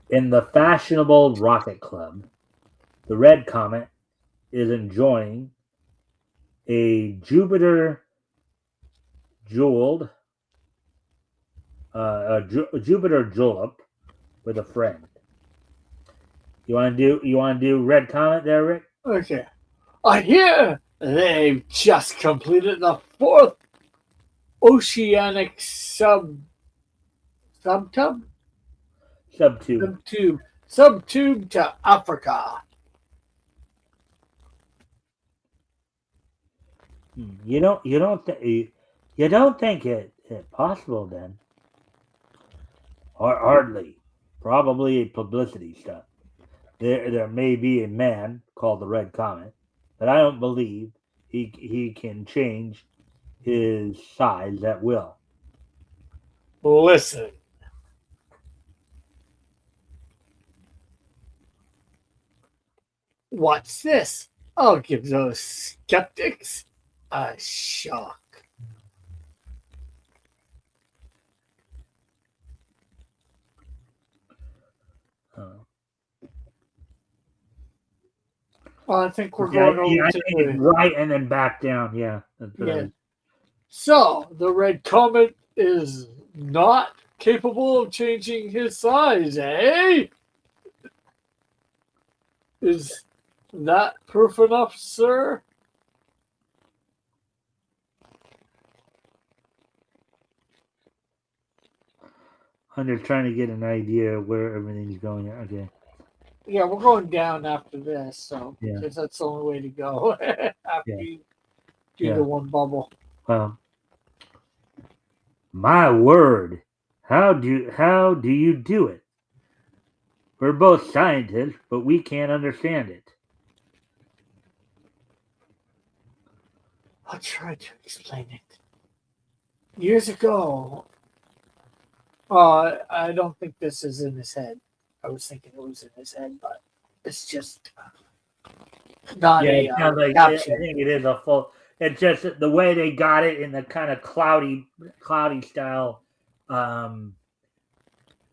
In the fashionable rocket club, the Red Comet is enjoying a Jupiter julep with a friend. You want to do Red Comet there, Rick? Okay. I hear they've just completed the 4th oceanic subtube to Africa. You don't think it possible then? Hardly. Probably a publicity stunt. There may be a man called the Red Comet, but I don't believe he can change his size at will. Listen. What's this? I'll give those skeptics a shock. Well, I think we're going over I to think it's right and then back down. Yeah. yeah. So the Red Comet is not capable of changing his size, eh? Is that proof enough, sir? I'm just trying to get an idea of where everything's going. Okay. Yeah, we're going down after this, so Yeah. because that's the only way to go after Yeah. you do Yeah. the one bubble. My word, how do you do it? We're both scientists, but we can't understand it. I'll try to explain it. Years ago, I don't think this is in his head. I was thinking it was in his head, but it's just not It sounds like I caption. think it is a full. It's just the way they got it in the kind of cloudy style.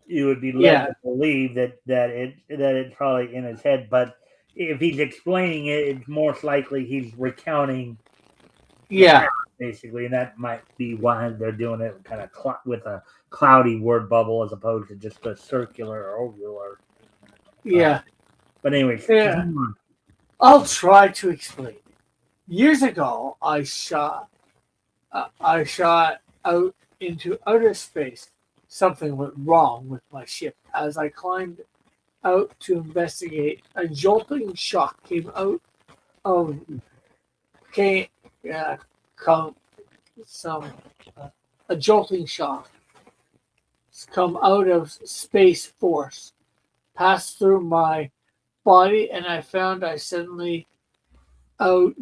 You would be led to believe that it's probably in his head, but if he's explaining it, it's most likely he's recounting. Yeah, basically, and that might be why they're doing it kind of with a cloudy word bubble as opposed to just a circular or ovular. Yeah. But anyways, Yeah. I'll try to explain. Years ago, I shot out into outer space. Something went wrong with my ship. As I climbed out to investigate, a jolting shock came out of a jolting shock come out of space force, passed through my body, and I found I suddenly had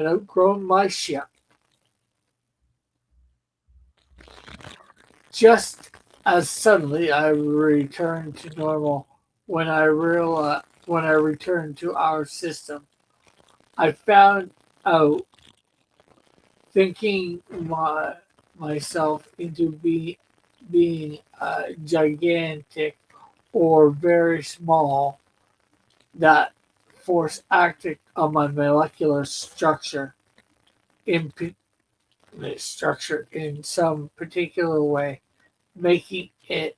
outgrown my ship. Just as suddenly, I returned to normal. When I returned to our system, I found out, thinking myself into being gigantic or very small, that force acted on my molecular structure in some particular way, making it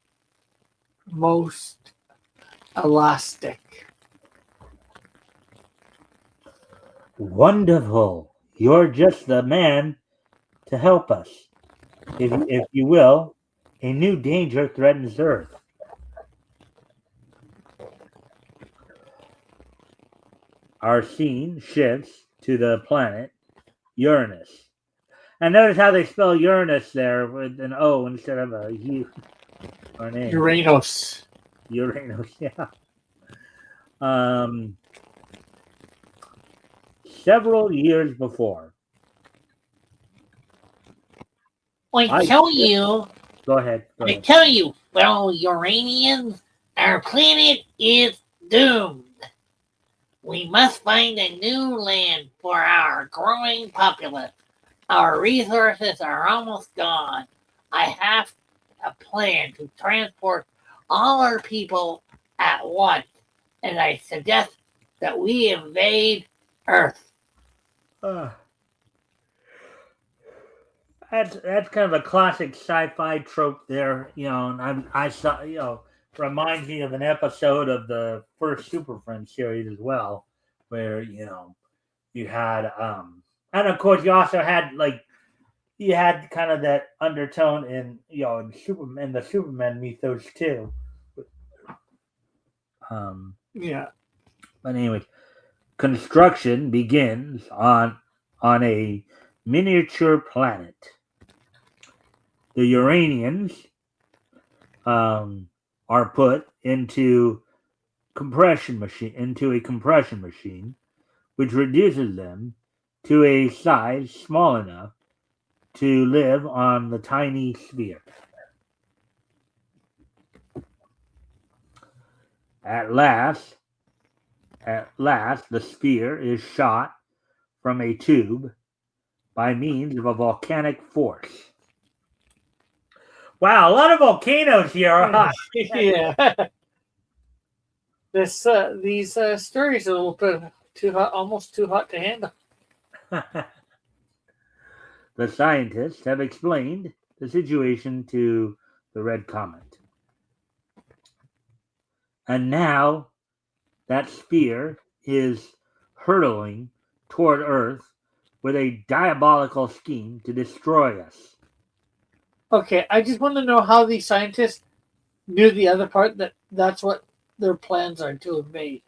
most elastic. Wonderful. You're just the man to help us. If you will, a new danger threatens Earth. Our scene shifts to the planet Uranus. And notice how they spell Uranus there with an O instead of a U or an A. Uranus. Uranus, yeah. Several years before. I tell you, Go ahead. fellow Uranians, our planet is doomed. We must find a new land for our growing populace. Our resources are almost gone. I have a plan to transport all our people at once, and I suggest that we invade Earth. That's kind of a classic sci-fi trope there, and I saw, reminds me of an episode of the first Super Friends series as well, where you had and of course you also had you had kind of that undertone in in the Superman mythos too. Yeah. But anyway, construction begins on a miniature planet. The Uranians are put into a compression machine, which reduces them to a size small enough to live on the tiny sphere. At last, the sphere is shot from a tube by means of a volcanic force. Wow, a lot of volcanoes here. Huh? Yeah. These stories are a little bit too hot, almost too hot to handle. The scientists have explained the situation to the Red Comet. And now that sphere is hurtling toward Earth with a diabolical scheme to destroy us. Okay, I just want to know how these scientists knew the other part, that's what their plans are to invade.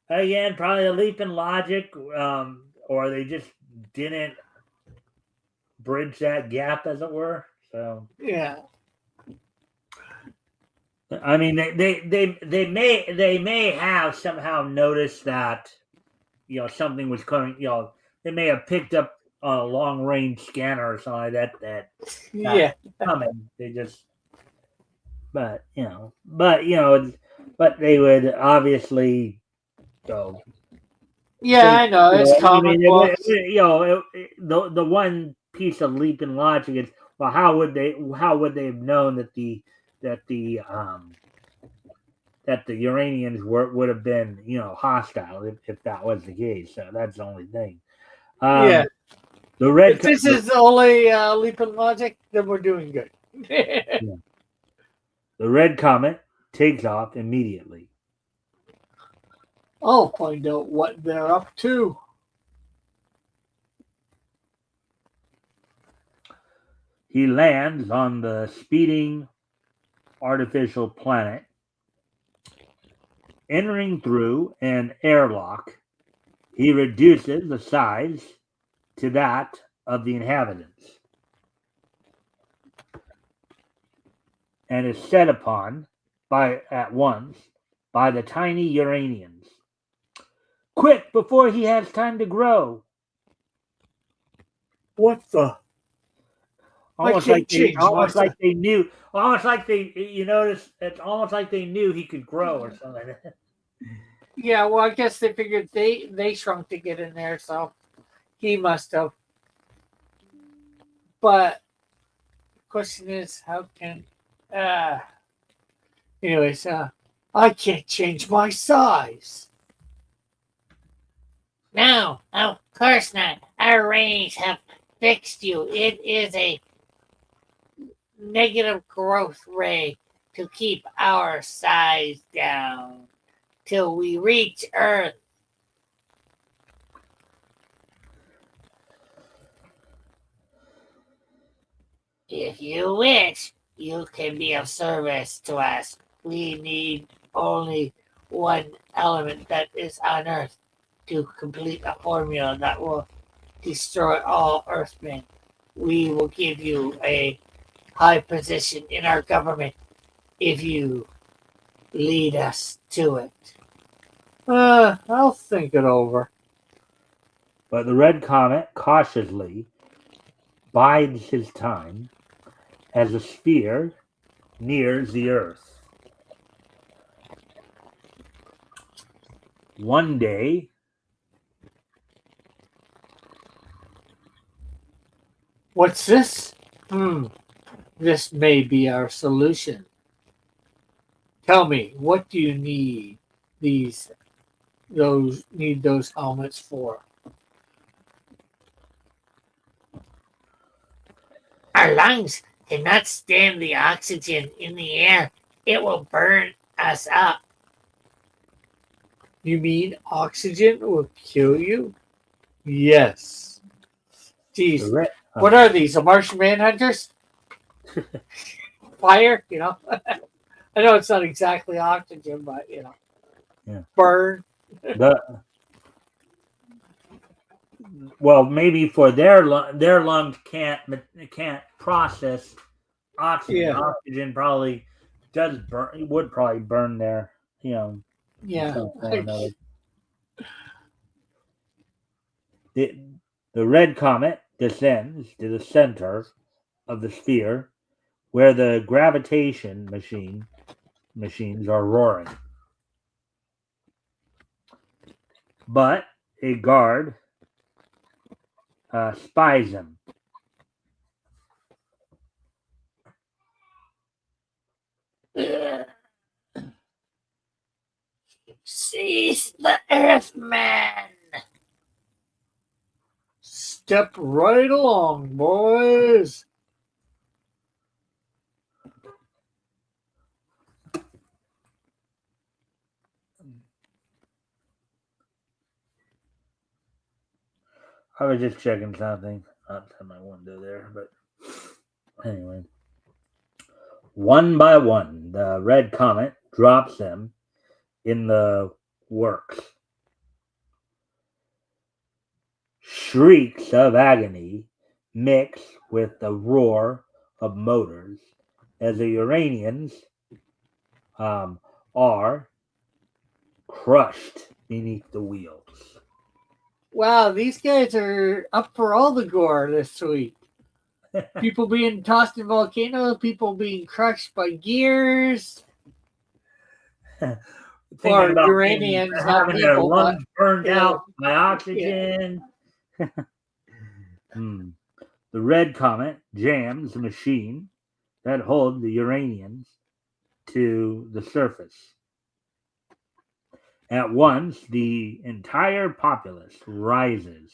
Again, probably a leap in logic, or they just didn't bridge that gap, as it were. So Yeah. I mean, they may have somehow noticed that something was coming. They may have picked up a long range scanner or something like that Yeah. coming. They just, but they would obviously go. Yeah, I know. It's comic books. The one piece of leap in logic is, well, how would they have known that the Uranians would have been hostile if that was the case? So that's the only thing. Yeah. If this is the only leap in logic, then we're doing good. Yeah. The Red Comet takes off immediately. I'll find out what they're up to. He lands on the speeding artificial planet, entering through an airlock. He reduces the size to that of the inhabitants and is set upon at once by the tiny Uranians. Quick, before he has time to grow. What the? Almost like they knew. Almost like you notice, it's almost like they knew he could grow or something like that. Yeah, well, I guess they figured they shrunk to get in there, so he must have. But the question is, how can? Anyways, I can't change my size. No, of course not. Our rays have fixed you. It is a negative growth ray to keep our size down till we reach Earth. If you wish, you can be of service to us. We need only one element that is on Earth to complete a formula that will destroy all Earthmen. We will give you a high position in our government if you lead us to it. I'll think it over. But the Red Comet cautiously bides his time as the sphere nears the Earth. One day, What's this? This may be our solution. Tell me, what do you need those helmets for? Our lungs cannot stand the oxygen in the air. It will burn us up. You mean oxygen will kill you? Yes. Jeez. What are these? The Martian Manhunters? Fire? I know it's not exactly oxygen, but burn. Well, maybe for their lungs can't process oxygen. Yeah. Oxygen probably does burn. It would probably burn there. In Yeah. some form or another. The red comet descends to the center of the sphere, where the gravitation machines are roaring. But a guard spies him. Seize the Earthman! Step right along, boys. I was just checking something outside my window there, but anyway. One by one, the red comet drops them in the works. Shrieks of agony mix with the roar of motors as the Uranians are crushed beneath the wheels. Wow, these guys are up for all the gore this week. People being tossed in volcanoes, people being crushed by gears. Or Uranians, not having their people, lungs burned yeah. out by oxygen. The red comet jams the machine that holds the Uranians to the surface. At once, the entire populace rises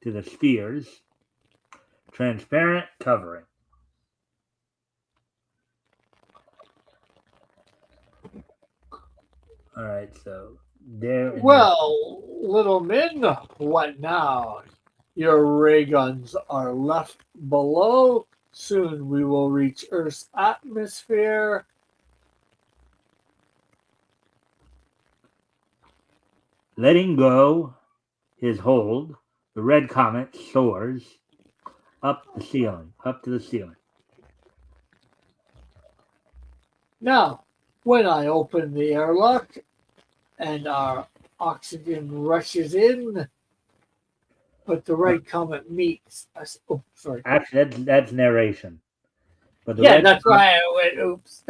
to the sphere's transparent covering. All right, so there. Well, little men, what now? Your ray guns are left below. Soon we will reach Earth's atmosphere. Letting go his hold, the red comet soars up to the ceiling. Now, when I open the airlock and our oxygen rushes in, but the red comet meets us. Oh, sorry. Actually, that's narration. But That's why I went, oops.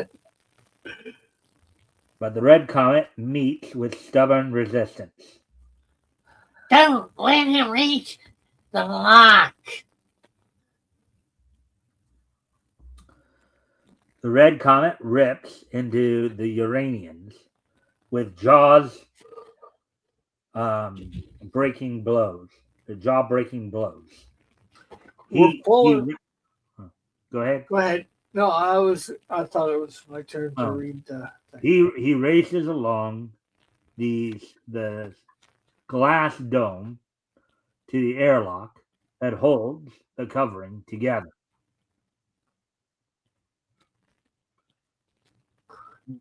But the red comet meets with stubborn resistance. Don't let him reach the lock. The red comet rips into the Uranians with jaws breaking blows. The jaw-breaking blows. Go ahead. Go ahead. No, I thought it was my turn to read the thing. He races along the glass dome to the airlock that holds the covering together.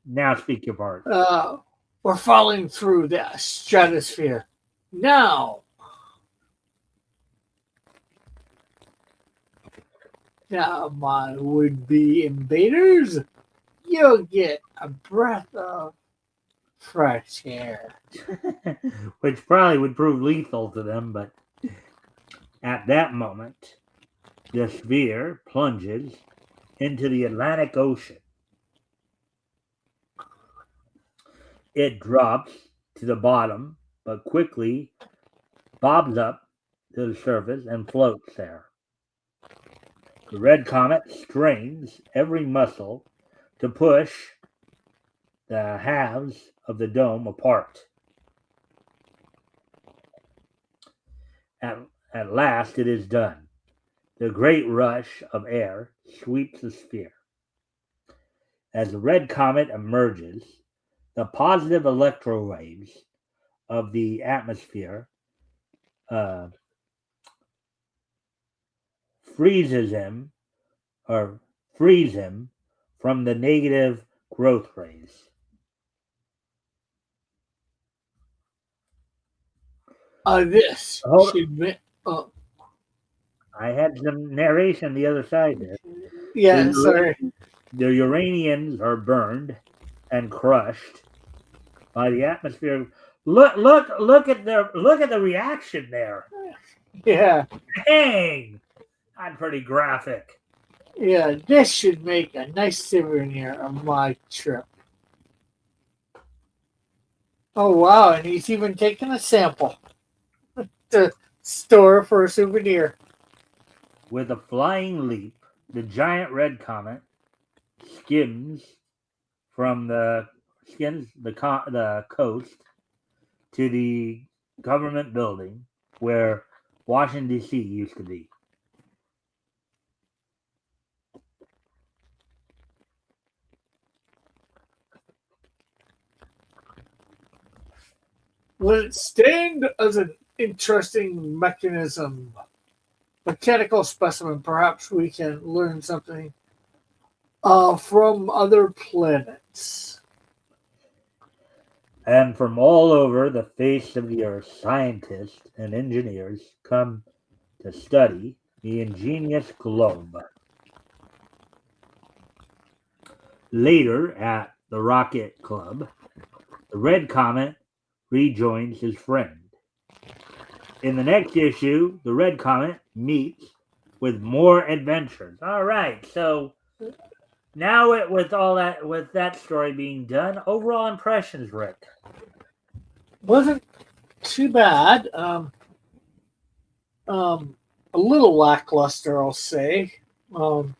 Now speak your part. We're falling through the stratosphere. Now, my would-be invaders, you'll get a breath of fresh air. Which probably would prove lethal to them, but at that moment, the sphere plunges into the Atlantic Ocean. It drops to the bottom, but quickly bobs up to the surface and floats there. The red comet strains every muscle to push the halves of the dome apart. At last it is done. The great rush of air sweeps the sphere. As the red comet emerges, the positive electrowaves of the atmosphere freeze him from the negative growth rays. This should be. I had some narration the other side there. Yeah, The sorry. The uranians are burned and crushed by the atmosphere. Look at the reaction there. Yeah, Dang, that's pretty graphic. yeah. This should make a nice souvenir of my trip. Oh wow! And he's even taken a sample to store for a souvenir. With a flying leap, the giant red comet skims from the coast to the government building where Washington D.C. used to be. Will it stand as an interesting mechanical specimen? Perhaps we can learn something from other planets. And from all over the face of the earth, scientists and engineers come to study the ingenious globe. Later, at the Rocket Club, the Red Comet rejoins his friend. In the next issue, the Red Comet meets with more adventures. All right, so now with that story being done, overall impressions, Rick. Wasn't too bad. A little lackluster, I'll say, in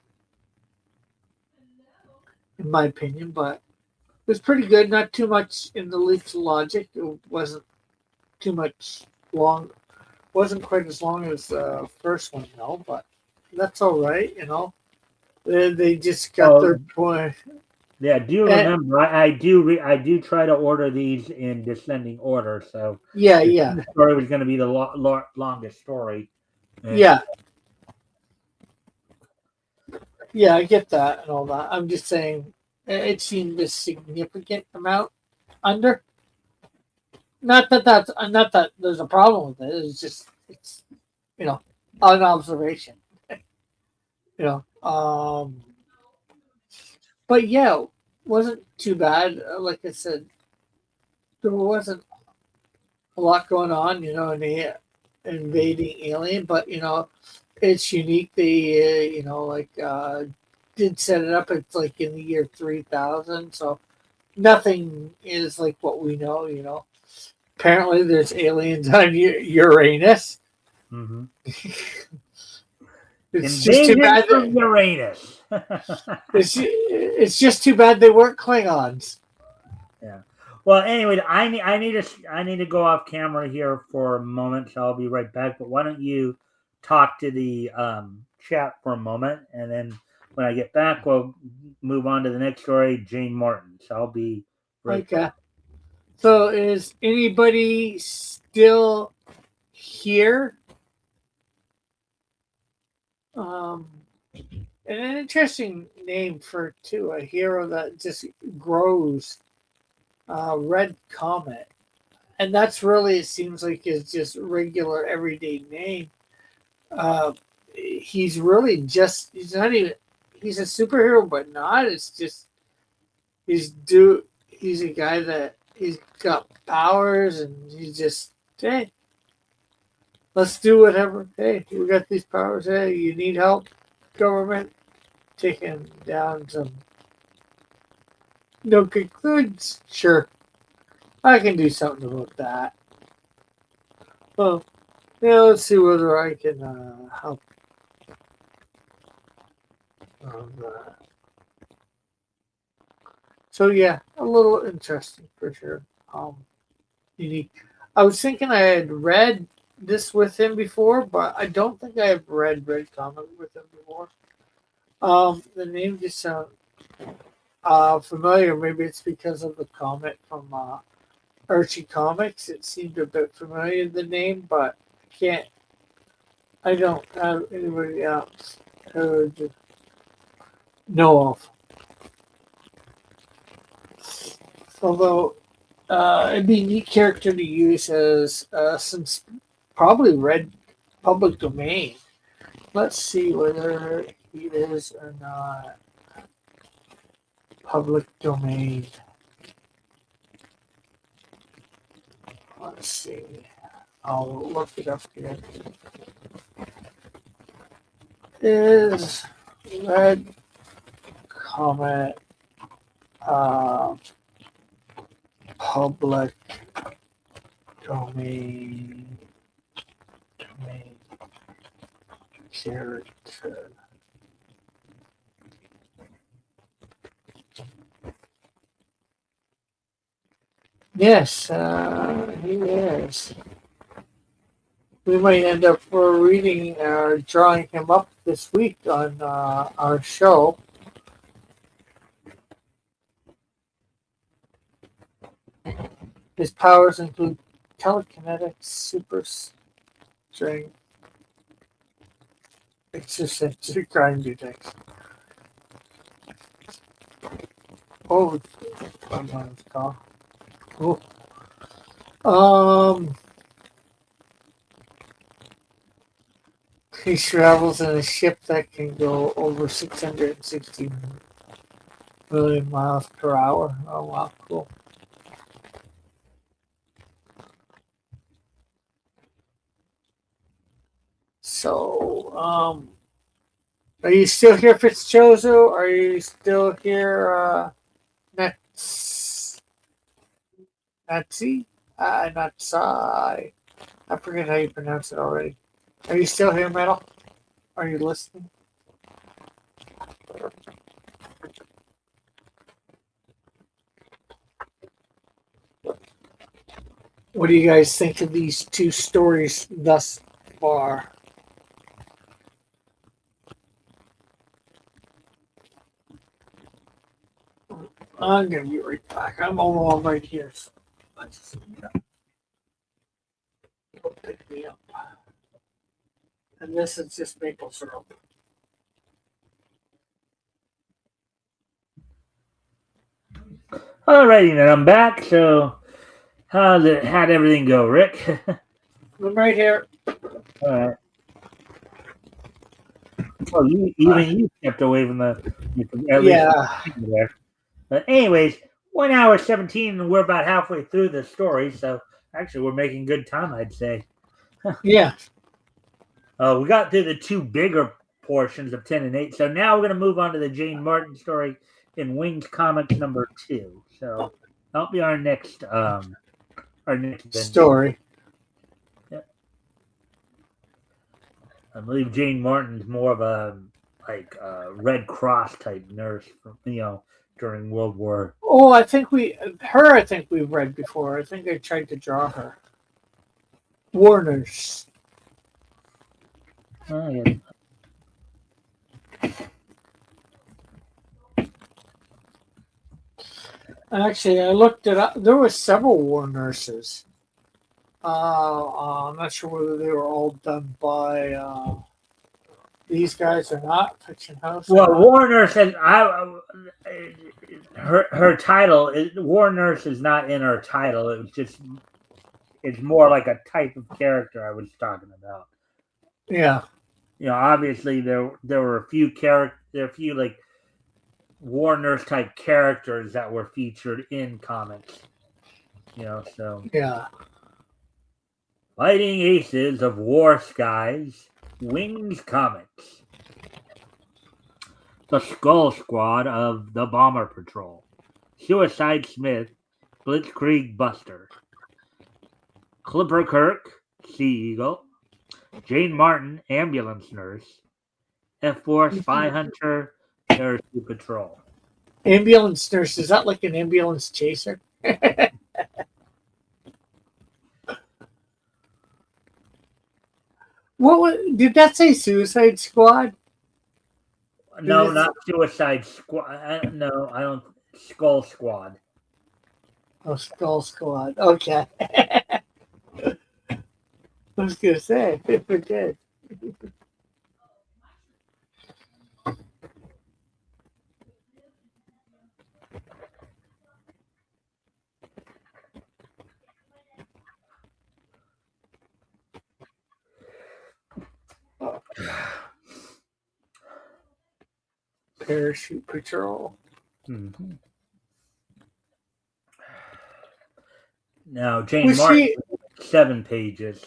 my opinion, but it was pretty good. Not too much in the leaps of logic. It wasn't too much long. Wasn't quite as long as the first one, though. But that's all right, you know. They just got their point. Yeah, do remember I do try to order these in descending order. So Yeah, the story was going to be the longest story. Yeah. Yeah, I get that and all that. I'm just saying it seemed a significant amount under. Not that there's a problem with it. It's an observation. But yeah, wasn't too bad. Like I said, there wasn't a lot going on. In the invading alien, but it's unique. They did set it up. It's like in the year 3000, so nothing is like what we know. Apparently there's aliens on Uranus. Mm-hmm. It's just too bad from Uranus. it's just too bad they weren't Klingons. Yeah. Well, anyway, I need to go off camera here for a moment, so I'll be right back. But why don't you talk to the chat for a moment, and then when I get back, we'll move on to the next story, Jane Martin. So I'll be right back. So is anybody still here? An interesting name for a hero that just grows. Red Comet, and that's really, it seems like, is just regular everyday name. He's really just, he's not even, he's a superhero, but not. It's just he's a guy that he's got powers, and he's just, hey, let's do whatever. Hey, we got these powers. Hey, you need help, government? Taking down some. No concludes. Sure, I can do something about that. Well, yeah, let's see whether I can help. So yeah, a little interesting for sure. Unique. I was thinking I had read this with him before, but I don't think I have read Red Comet with him before. The name just sounds familiar. Maybe it's because of the comic from Archie Comics. It seemed a bit familiar, the name, but I don't have anybody else who to know of. Although it'd be a neat character to use as since probably read public domain. Let's see whether he is or not. Public domain. Let's see. I'll look it up here. Is Red Comet public domain character? Yes, he is. We might end up reading or drawing him up this week on our show. His powers include telekinetics, super strength, extrasensory crime detection. Oh, I'm on his call. Oh. He travels in a ship that can go over 660 million miles per hour. Oh, wow, cool. So, are you still here, Fitzchozo? Are you still here, Nazi? Natsai. I forget how you pronounce it already. Are you still here, Metal? Are you listening? What do you guys think of these two stories thus far? I'm going to be right back. I'm all right here. So it'll pick me up. And this is just maple syrup. Alrighty, then I'm back. So, how'd everything go, Rick? I'm right here. All right. Well, you stepped away from the there. But anyways, 1 hour 17, and we're about halfway through the story. So actually, we're making good time, I'd say. Yeah. We got through the two bigger portions of 10 and 8. So now we're going to move on to the Jane Martin story in Wings Comics number 2. So that'll be our next story. Yeah. I believe Jane Martin's more of a Red Cross type nurse, during World War. Oh, I think we've read before. I think I tried to draw her. War nurse. Oh, yeah. Actually, I looked it up. There were several war nurses. I'm not sure whether they were all done by these guys or not. Fiction House. Well, War Nurse says her title is War Nurse is not in her title. It's more like a type of character I was talking about. Yeah. Obviously there were a few like War Nurse type characters that were featured in comics. So yeah. Fighting Aces of War Skies, Wings Comics. The Skull Squad of the Bomber Patrol. Suicide Smith, Blitzkrieg Buster. Clipper Kirk, Sea Eagle. Jane Martin, Ambulance Nurse. F4 Spy Hunter, Parachute Patrol. Ambulance nurse, is that like an ambulance chaser? Did that say Suicide Squad? No, not Suicide Squad. No, I don't. Skull Squad. Oh, Skull Squad. Okay. I was going to say, I forget. Parachute Patrol. Mm-hmm. Now, Jane Was Martin, she 7 pages.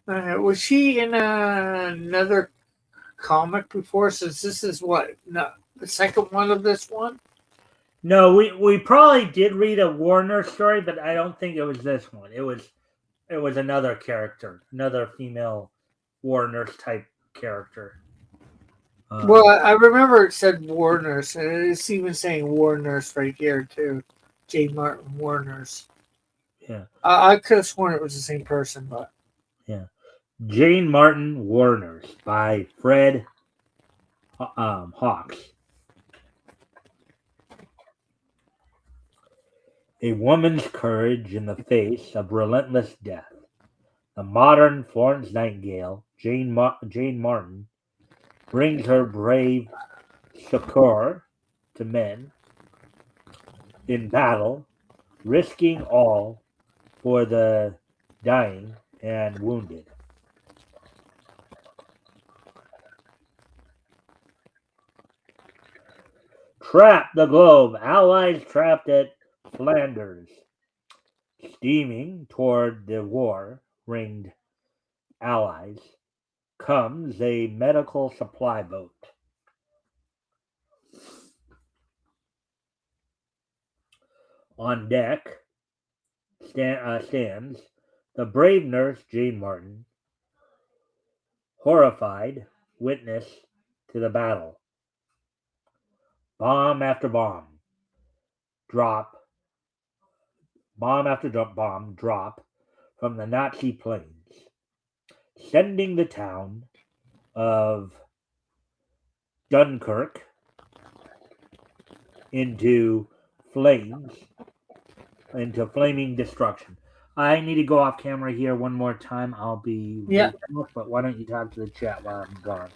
was she in another comic before? Since this is what the second one of this one. No, we probably did read a Warner story, but I don't think it was this one. It was another character, another female Warner type character. Well, I remember it said War Nurse, and it's even saying War Nurse right here too. Jane Martin War Nurse. Yeah, I could have sworn it was the same person, but yeah. Jane Martin Warners by Fred Hawks. A woman's courage in the face of relentless death. The modern Florence Nightingale, Jane Martin, brings her brave succor to men in battle, risking all for the dying and wounded. Trap the globe. Allies trapped at Flanders. Steaming toward the war-ringed Allies comes a medical supply boat. On deck stands the brave nurse Jane Martin, horrified witness to the battle. Bomb after bomb drop from the Nazi planes, sending the town of Dunkirk into flaming destruction. I need to go off camera here one more time. I'll be right off, but why don't you talk to the chat while I'm gone?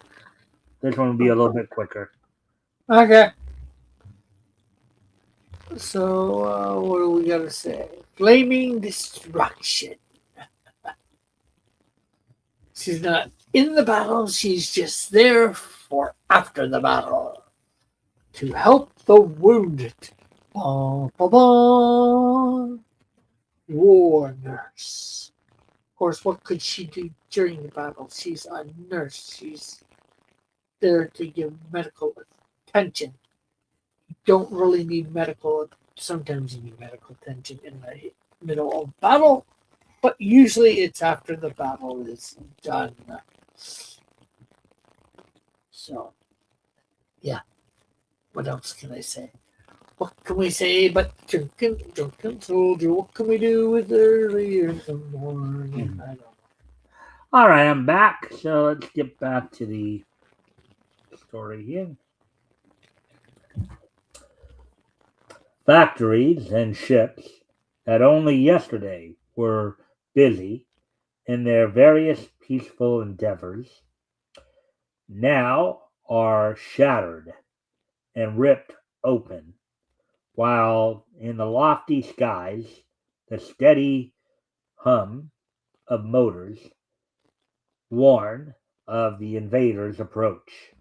This one will be a little bit quicker. okay. So what do we gotta say? Flaming destruction. She's not in the battle. She's just there for after the battle to help the wounded. Bah, bah, bah. War nurse. Of course, what could she do during the battle? She's a nurse. She's there to give medical attention. You don't really need medical. Sometimes you need medical attention in the middle of battle, but usually it's after the battle is done. So, yeah. What else can I say? What can we say but drunken soldier? What can we do with early in the morning? I don't know. All right, I'm back. So let's get back to the story here. Factories and ships that only yesterday were busy in their various peaceful endeavors now are shattered and ripped open, while in the lofty skies the steady hum of motors warn of the invaders' approach.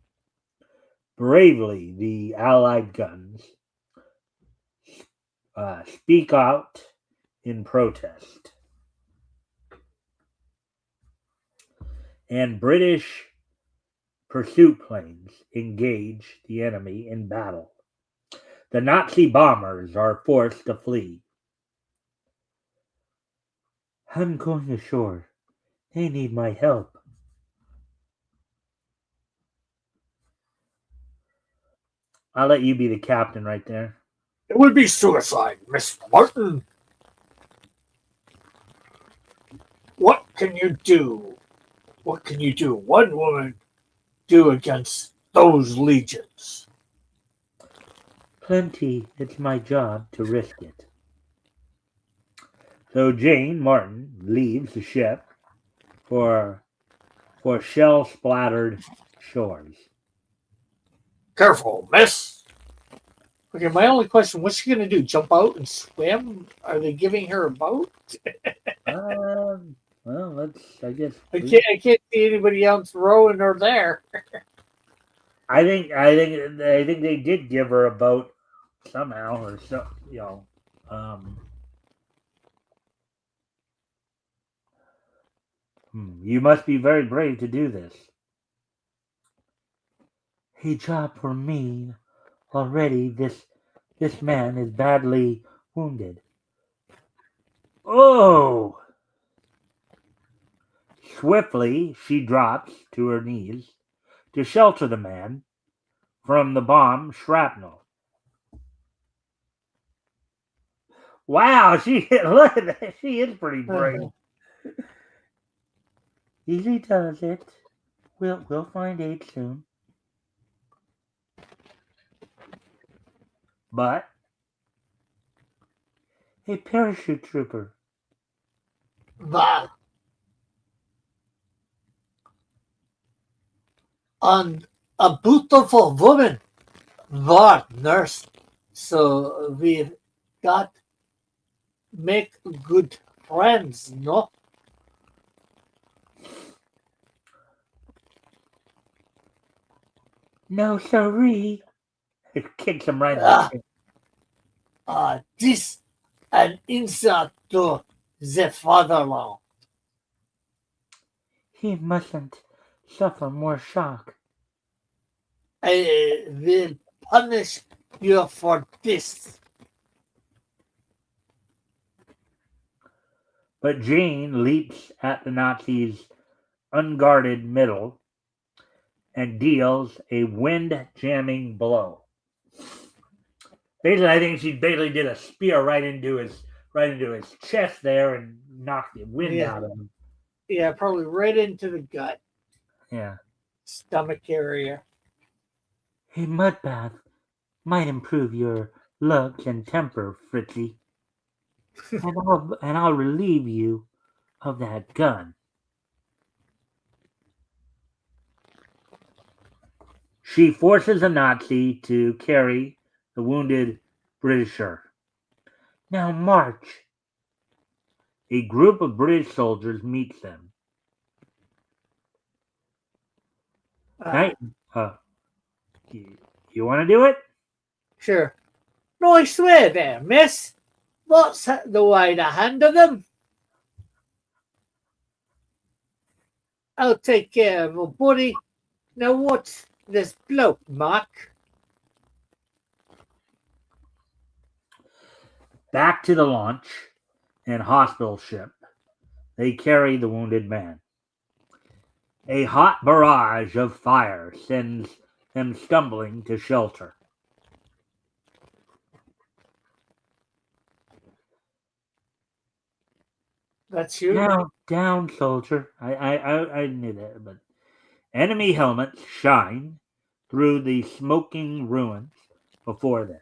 Bravely, the Allied guns speak out in protest, and British pursuit planes engage the enemy in battle. The Nazi bombers are forced to flee. I'm going ashore. They need my help. I'll let you be the captain right there. It would be suicide, Miss Martin. What can you do? What can you do? One woman do against those legions? Plenty. It's my job to risk it. So Jane Martin leaves the ship for shell-splattered shores. Careful, miss. Okay, my only question, what's she going to do? Jump out and swim? Are they giving her a boat? Well, I guess. I can't see anybody else rowing her there. I think they did give her a boat somehow or so. You must be very brave to do this. A job for me. Already, this man is badly wounded. Oh! Swiftly, she drops to her knees to shelter the man from the bomb shrapnel. Wow, look at that. She is pretty brave. Easy does it. We'll find aid soon. But a parachute trooper. That and a beautiful woman, that nurse. So we've got make good friends, no? No, sirree. It kicks him right in the chin. This an insult to the fatherland. He mustn't suffer more shock. I will punish you for this. But Jane leaps at the Nazi's unguarded middle and deals a wind-jamming blow. Basically, I think she basically did a spear right into his chest there and knocked the wind out of him. Yeah, probably right into the gut, Yeah. stomach area. A mud bath might improve your looks and temper, Fritzy. and I'll relieve you of that gun. She forces a Nazi to carry the wounded Britisher. Now march. A group of British soldiers meets them. You want to do it? Sure. No, I swear there, miss. What's the way to handle them? I'll take care of a buddy. Now what's this bloke, Mark? Back to the launch and hospital ship, they carry the wounded man. A hot barrage of fire sends them stumbling to shelter. That's you. Down, soldier. I knew that, but enemy helmets shine through the smoking ruins before them.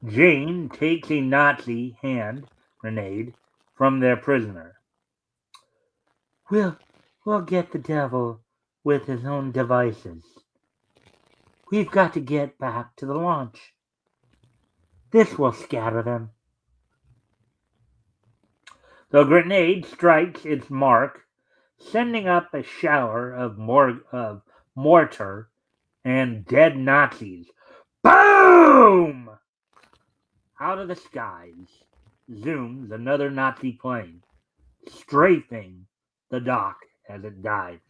Jane takes a Nazi hand grenade from their prisoner. We'll get the devil with his own devices. We've got to get back to the launch. This will scatter them. The grenade strikes its mark, sending up a shower of mortar and dead Nazis. Boom! Out of the skies zooms another Nazi plane, strafing the dock as it dives.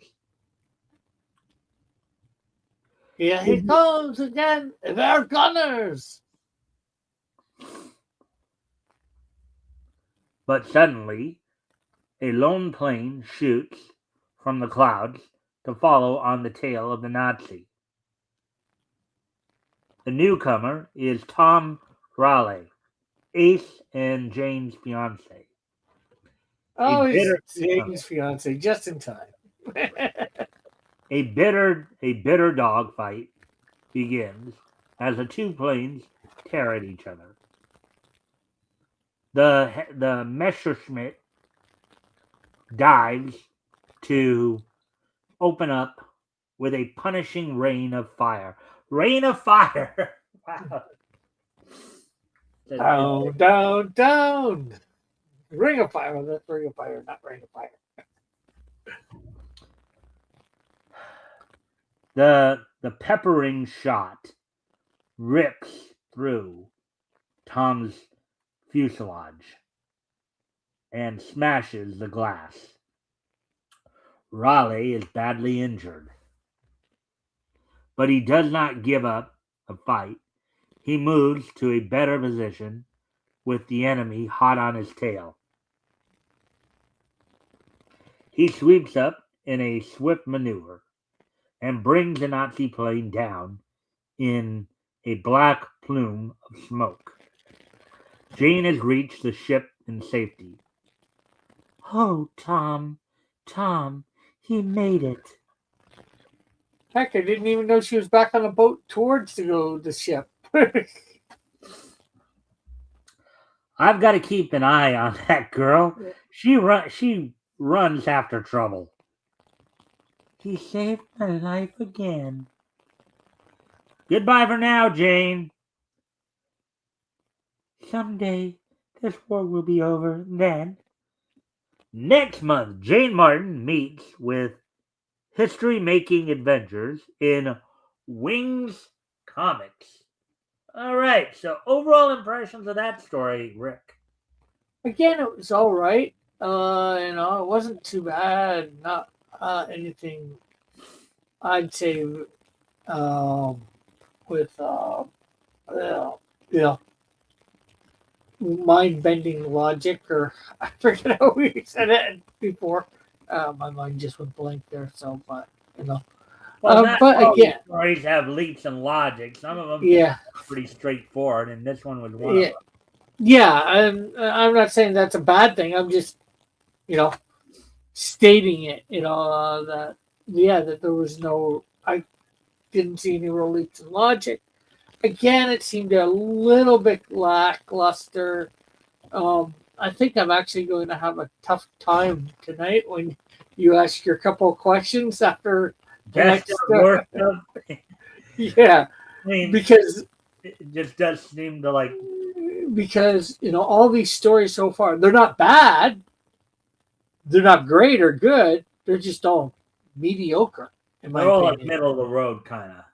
Here he comes again. They're gunners. But suddenly, a lone plane shoots from the clouds to follow on the tail of the Nazi. The newcomer is Tom Raleigh, Ace and Jane's fiance. Oh, he's Jane's fiance, just in time. A bitter dogfight begins as the two planes tear at each other. The Messerschmitt dives to open up with a punishing rain of fire. Rain of fire! Wow. Down. Ring of fire. That's ring of fire, not rain of fire. The peppering shot rips through Tom's fuselage and smashes the glass. Raleigh is badly injured, but he does not give up a fight. He moves to a better position with the enemy hot on his tail. He sweeps up in a swift maneuver and brings the Nazi plane down in a black plume of smoke. Jane has reached the ship in safety. Oh, Tom, he made it. Heck, I didn't even know she was back on a boat towards the ship. I've got to keep an eye on that girl. She runs after trouble. He saved my life again. Goodbye for now, Jane. Someday this war will be over then. Next month, Jane Martin meets with history-making adventures in Wings Comics. All right, so overall impressions of that story, Rick. Again, it was all right. It wasn't too bad. Not anything I'd say with mind-bending logic, or I forget how we said it before. My mind just went blank there. So, but Well, not but all again, stories have leaps in logic. Some of them yeah, are pretty straightforward, and this one was one yeah, of them. yeah. I'm not saying that's a bad thing. I'm just, stating it. That there was no. I didn't see any real leaps in logic. Again, it seemed a little bit lackluster. I think I'm actually going to have a tough time tonight when you ask your couple of questions after the Best next. of, worst of. Yeah, I mean, because it just does seem to like. all these stories so far, they're not bad, they're not great or good, they're just all mediocre in my They're all like opinion. middle of the road, kind of.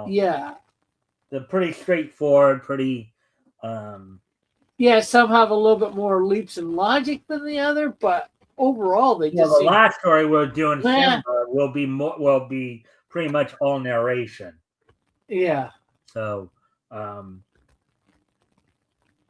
Yeah. They're pretty straightforward, pretty. Yeah, some have a little bit more leaps in logic than the other, but overall they just The seem. last story we're doing, Yeah. Simba, will be pretty much all narration. Yeah. So,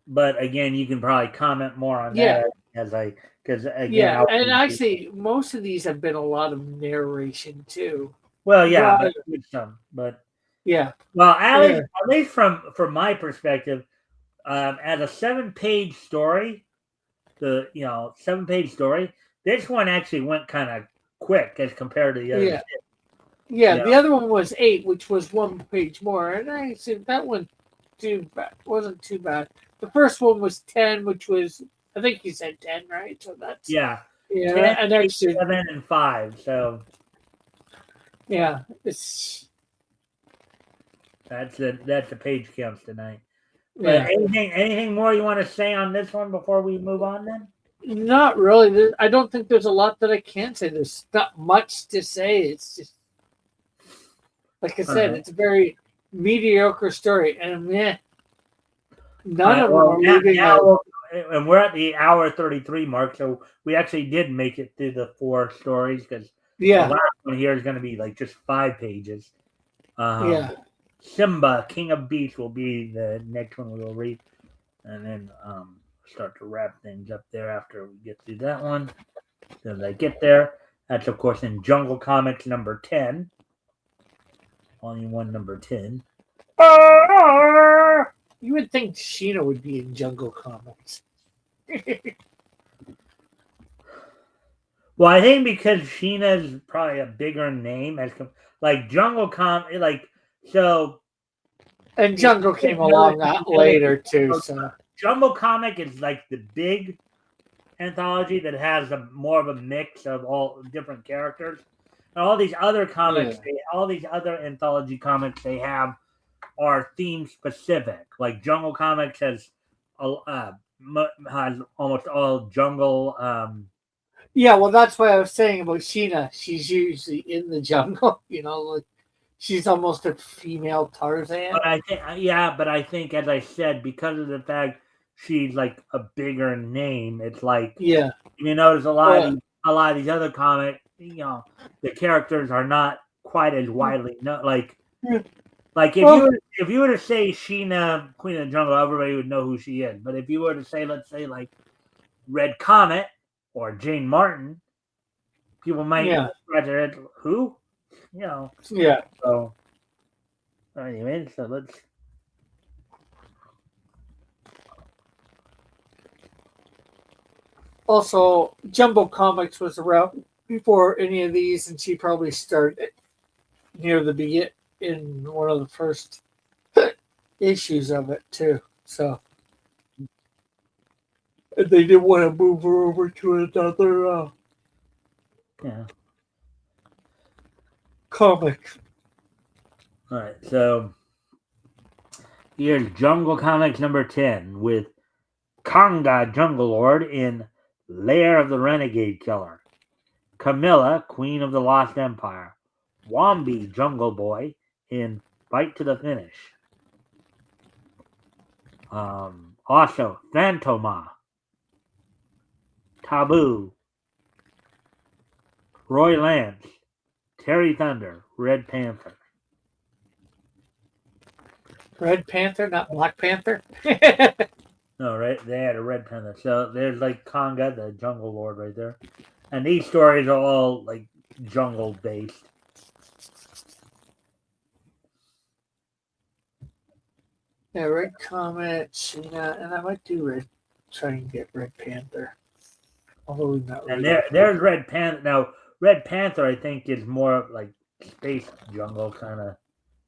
but again, you can probably comment more on Yeah. that because again, Yeah, and actually, most of these have been a lot of narration too. Well, yeah, But- but some, but Yeah. well, at least from my perspective, as a 7-page story, 7-page story, this one actually went kind of quick as compared to the other. Yeah. Yeah, the other one was 8, which was 1 page more, and I said that one wasn't too bad. The first one was 10, which was, I think you said 10, right? So that's 10, an extra 7, and 5. So it's that's the page counts tonight. But anything more you want to say on this one before we move on then? Not really. I don't think there's a lot that I can say. There's not much to say. It's just, like I said, it's a very mediocre story. And none of them are moving out. And we're at the hour 33 mark, so we actually did make it through the 4 stories because the last one here is going to be like just 5 pages. Simba, King of Beasts, will be the next one we'll read, and then start to wrap things up there after we get through that one. So as I get there, that's of course in Jungle Comics number 10, volume 1, number 10. You would think Sheena would be in Jungle Comics. Well, I think because Sheena's probably a bigger name as like Jungle and Jungle came along later too. So Jungle Comic is like the big anthology that has more of a mix of all different characters. And all these other comics, all these other anthology comics they have are theme specific. Like Jungle Comics has almost all jungle. Yeah, well, that's why I was saying about Sheena. She's usually in the jungle, like she's almost a female Tarzan. But I think, but I think, as I said, because of the fact she's like a bigger name, it's like Yeah. you notice a lot of these other comics, the characters are not quite as widely known. Like if you were to say Sheena, Queen of the Jungle, everybody would know who she is. But if you were to say, let's say, like Red Comet or Jane Martin, people might scratch their head. Who? Yeah. So anyway, so let's. Also, Jumbo Comics was around before any of these, and she probably started near the beginning in one of the first issues of it too. So they didn't want to move her over to another comic. All right, so here's Jungle Comics number 10 with Konga Jungle Lord in Lair of the Renegade Killer, Camilla, Queen of the Lost Empire, Wombi Jungle Boy in Fight to the Finish. Also, Phantoma, Taboo, Roy Lance, Terry Thunder, Red Panther. Red Panther, not Black Panther. No, right? They had a Red Panther. So there's like Konga, the Jungle Lord, right there. And these stories are all like jungle based. Yeah, Red Comet, Sheena, and I might do try and get Red Panther. Although not And really. there's Red Panther. Now, Red Panther, I think, is more like space jungle kind of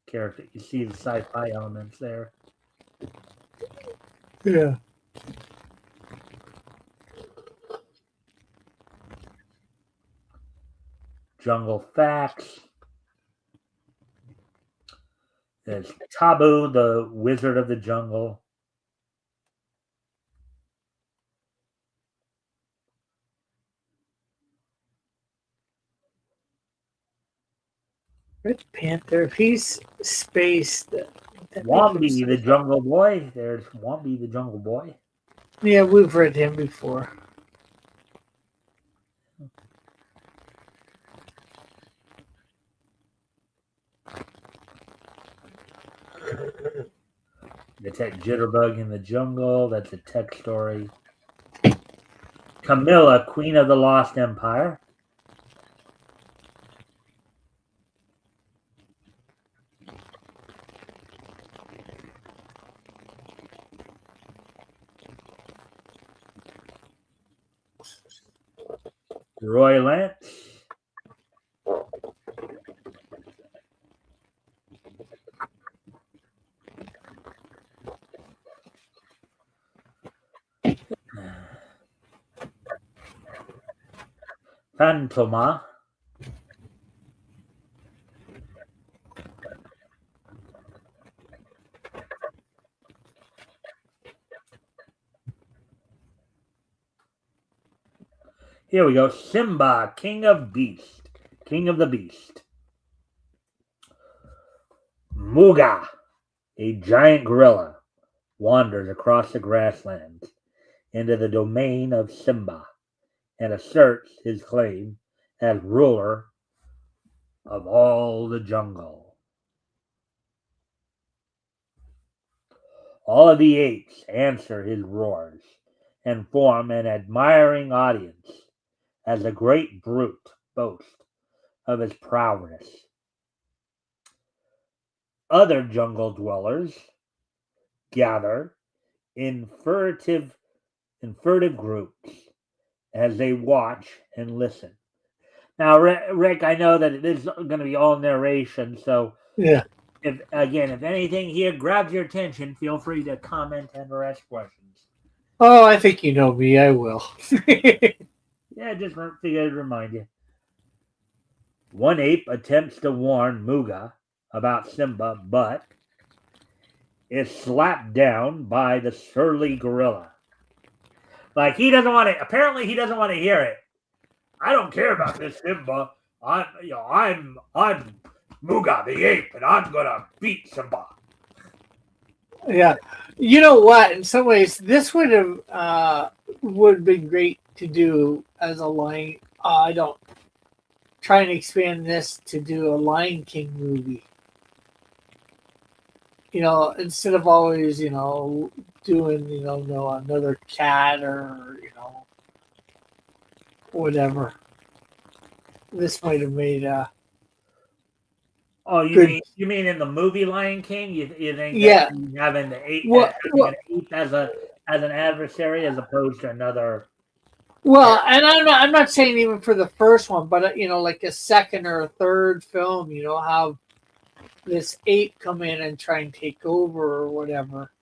character. You see the sci-fi elements there. Yeah. Jungle Facts. There's Taboo, the Wizard of the Jungle. Red Panther, if he's space. Wombi, the Jungle Boy. There's Wombi, the Jungle Boy. Yeah, we've read him before. It's that Jitterbug in the Jungle. That's a tech story. Camilla, Queen of the Lost Empire. Roy Lance. Phantoma. Here we go. Simba, King of the Beast. Muga, a giant gorilla, wanders across the grasslands into the domain of Simba and asserts his claim as ruler of all the jungle. All of the apes answer his roars and form an admiring audience as the great brute boasts of his prowess. Other jungle dwellers gather in furtive groups as they watch and listen. Now, Rick, I know that it is going to be all narration, so yeah. If anything here grabs your attention, feel free to comment and/or ask questions. Oh, I think you know me. I will. Yeah, just figured to remind you. One ape attempts to warn Muga about Simba, but is slapped down by the surly gorilla. Like he doesn't want to. Apparently, he doesn't want to hear it. I don't care about this Simba. I'm Muga the ape, and I'm gonna beat Simba. Yeah. You know what? In some ways, this would be great to do as a Lion. I don't try and expand this to do a Lion King movie. Instead of always, doing, no, another cat or, whatever. This might have made Oh, good. you mean in the movie Lion King? You think Yeah. that having the ape Well, having an ape as an adversary as opposed to another? and I'm not saying even for the first one, but like a second or a third film, have this ape come in and try and take over or whatever.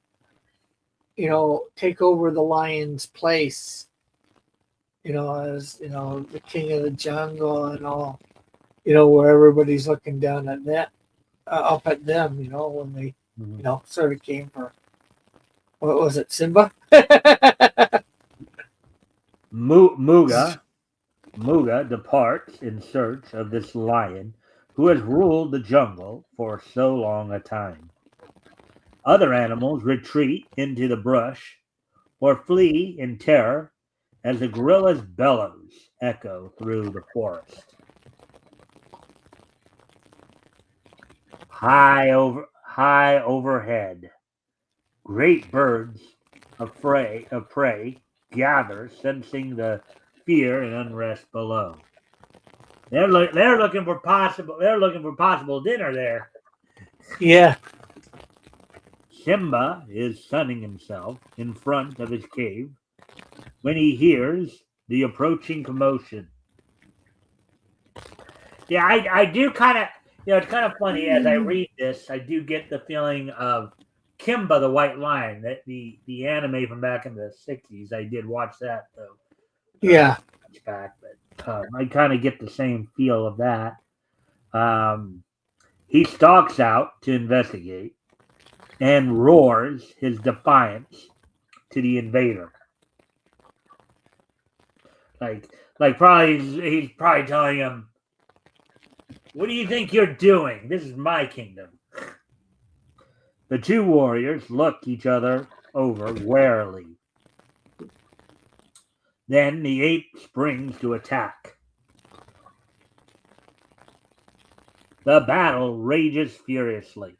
Take over the lion's place. As the king of the jungle and all. Where everybody's looking down at that, up at them. When they, sort of came for, what was it, Simba? Muga departs in search of this lion who has ruled the jungle for so long a time. Other animals retreat into the brush or flee in terror as the gorilla's bellows echo through the forest. High overhead, great birds of prey gather, sensing the fear and unrest below. They're looking for possible dinner there. Yeah. Simba is sunning himself in front of his cave when he hears the approaching commotion. Yeah, I do kind of, it's kind of funny as I read this. I do get the feeling of Kimba the White Lion, that the anime from back in the 60s. I did watch that though. Yeah. Back, but I kind of get the same feel of that. He stalks out to investigate and roars his defiance to the invader. He's probably telling him, "What do you think you're doing? This is my kingdom." The two warriors look each other over warily. Then the ape springs to attack. The battle rages furiously.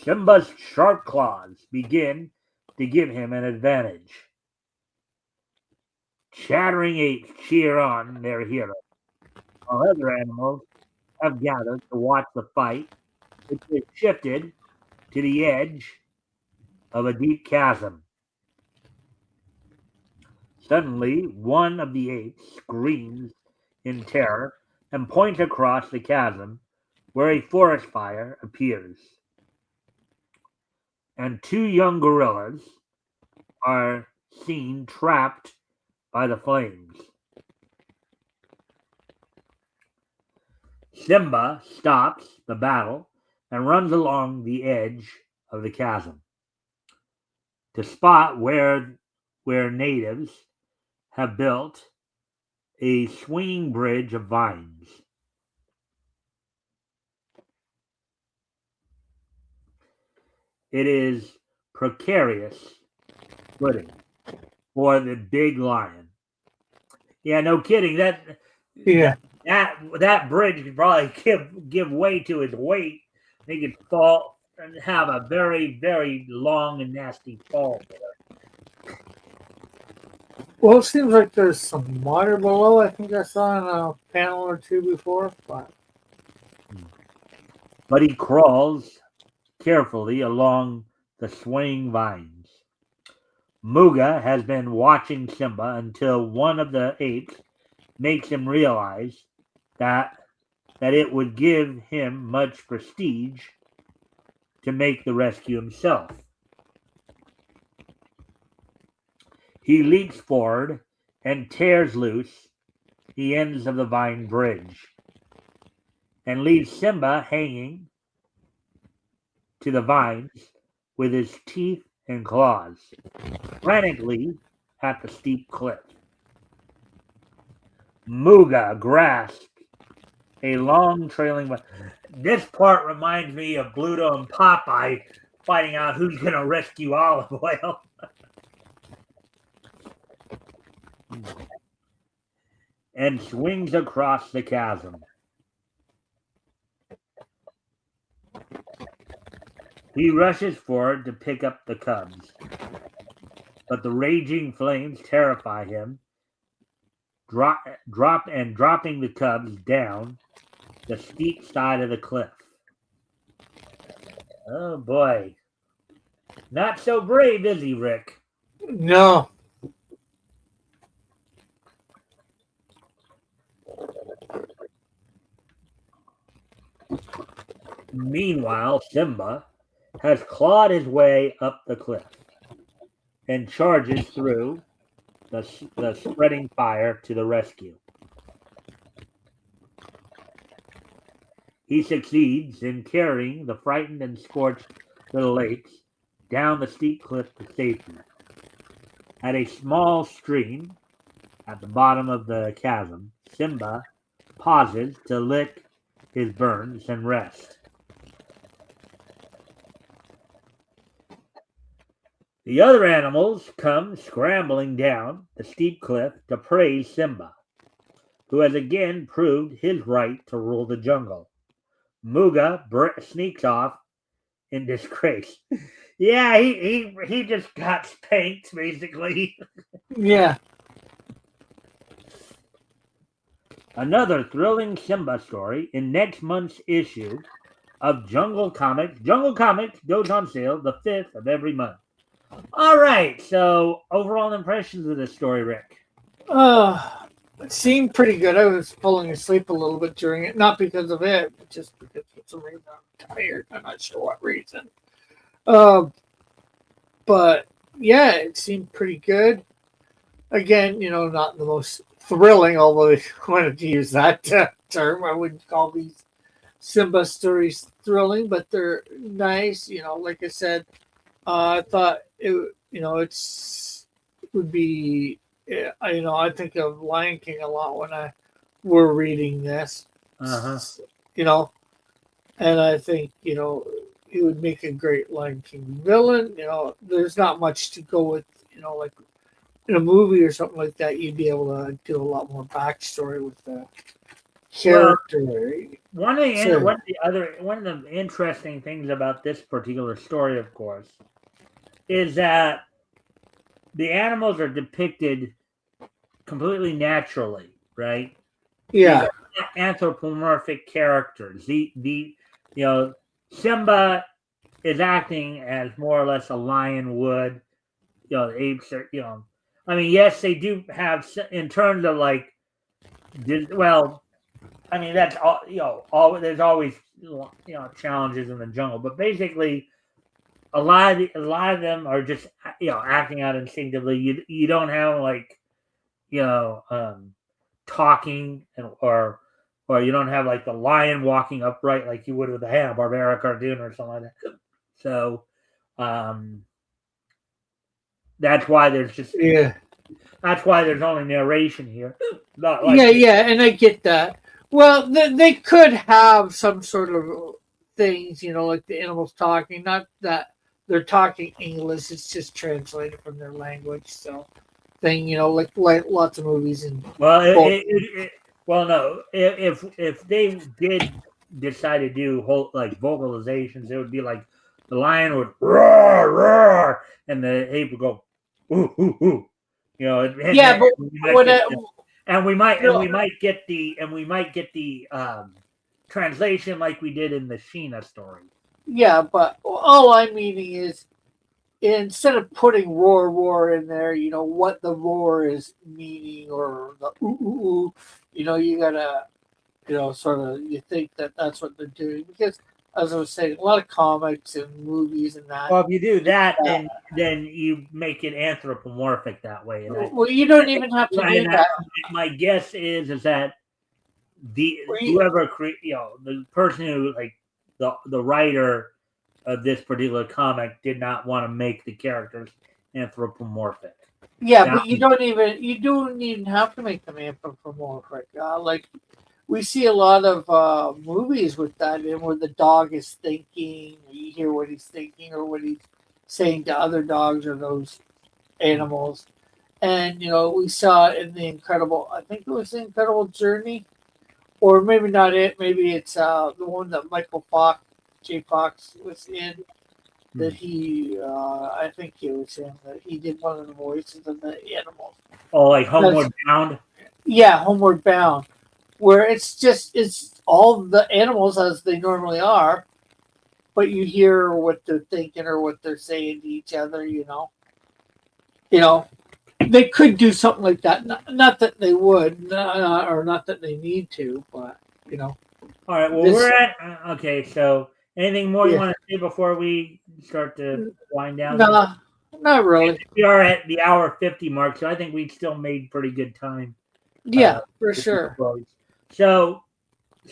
Simba's sharp claws begin to give him an advantage. Chattering apes cheer on their hero, while other animals have gathered to watch the fight, which has shifted to the edge of a deep chasm. Suddenly, one of the apes screams in terror and points across the chasm where a forest fire appears. And two young gorillas are seen trapped by the flames. Simba stops the battle and runs along the edge of the chasm to spot where natives have built a swinging bridge of vines. It is precarious footing for the big lion. Yeah, no kidding. That bridge could probably give way to his weight. He could fall and have a very, very long and nasty fall. Well, it seems like there's some water below. I think I saw in a panel or two before. But he crawls carefully along the swaying vines. Muga has been watching Simba until one of the apes makes him realize that it would give him much prestige to make the rescue himself. He leaps forward and tears loose the ends of the vine bridge and leaves Simba hanging to the vines with his teeth and claws, frantically at the steep cliff. Muga grasps a long trailing. This part reminds me of Bluto and Popeye fighting out who's going to rescue Olive Oil. And swings across the chasm. He rushes forward to pick up the cubs, but the raging flames terrify him, dropping the cubs down the steep side of the cliff. Oh boy. Not so brave, is he, Rick? No. Meanwhile, Simba has clawed his way up the cliff and charges through the spreading fire to the rescue. He succeeds in carrying the frightened and scorched little apes down the steep cliff to safety. At a small stream at the bottom of the chasm, Simba pauses to lick his burns and rest. The other animals come scrambling down the steep cliff to praise Simba, who has again proved his right to rule the jungle. Muga sneaks off in disgrace. Yeah, he just got spanked, basically. Yeah. Another thrilling Simba story in next month's issue of Jungle Comics. Jungle Comics goes on sale the 5th of every month. All right, so overall impressions of this story, Rick? It seemed pretty good. I was falling asleep a little bit during it, not because of it, but just because for some reason I'm tired. I'm not sure what reason. But yeah, it seemed pretty good. Again, not the most thrilling, although I wanted to use that term. I wouldn't call these Simba stories thrilling, but they're nice. Like I said, I thought it would be. I think of Lion King a lot when we're reading this. And I think it would make a great Lion King villain. There's not much to go with. Like in a movie or something like that, you'd be able to do a lot more backstory with the character. Well, one of the interesting things about this particular story, of course, is that the animals are depicted completely naturally, right? Yeah. Anthropomorphic characters. Simba is acting as more or less a lion would. The apes are, yes, they do have, in terms of that's all, there's always, challenges in the jungle, but basically, a lot of them are just acting out instinctively. You don't have talking or you don't have like the lion walking upright like you would with a Hanna-Barbera cartoon or something like that. So that's why there's that's why there's only narration here. And I get that. Well, they could have some sort of things, like the animals talking, not that they're talking English, it's just translated from their language. So, like lots of movies and no. If they did decide to do whole vocalizations, it would be like the lion would roar, roar, and the ape would go ooh, ooh, ooh. We might get the translation like we did in the Sheena story. Yeah, but all I'm meaning is instead of putting roar, roar in there, what the roar is meaning or the ooh, ooh, ooh, you gotta, sort of, you think that's what they're doing. Because, as I was saying, a lot of comics and movies and that. Well, if you do that, then you make it anthropomorphic that way. You don't even have to do that. My guess is that whoever the person who the writer of this particular comic did not want to make the characters anthropomorphic. Yeah, but you don't even have to make them anthropomorphic. we see a lot of movies with that, and where the dog is thinking, you hear what he's thinking or what he's saying to other dogs or those animals. And we saw it in the Incredible. I think it was the Incredible Journey, or maybe not it. Maybe it's the one that Michael Fox, J. Fox, was in. That he, I think it was him. That he did one of the voices of the animals. Oh, like Homeward Bound. Yeah, Homeward Bound, where it's all the animals as they normally are, but you hear what they're thinking or what they're saying to each other. They could do something like that. Not that they would, or not that they need to, but All right. Well, we're at okay. So, anything more you want to say before we start to wind down? No, not really. We are at the hour 50 mark, so I think we still made pretty good time. Yeah, for sure. So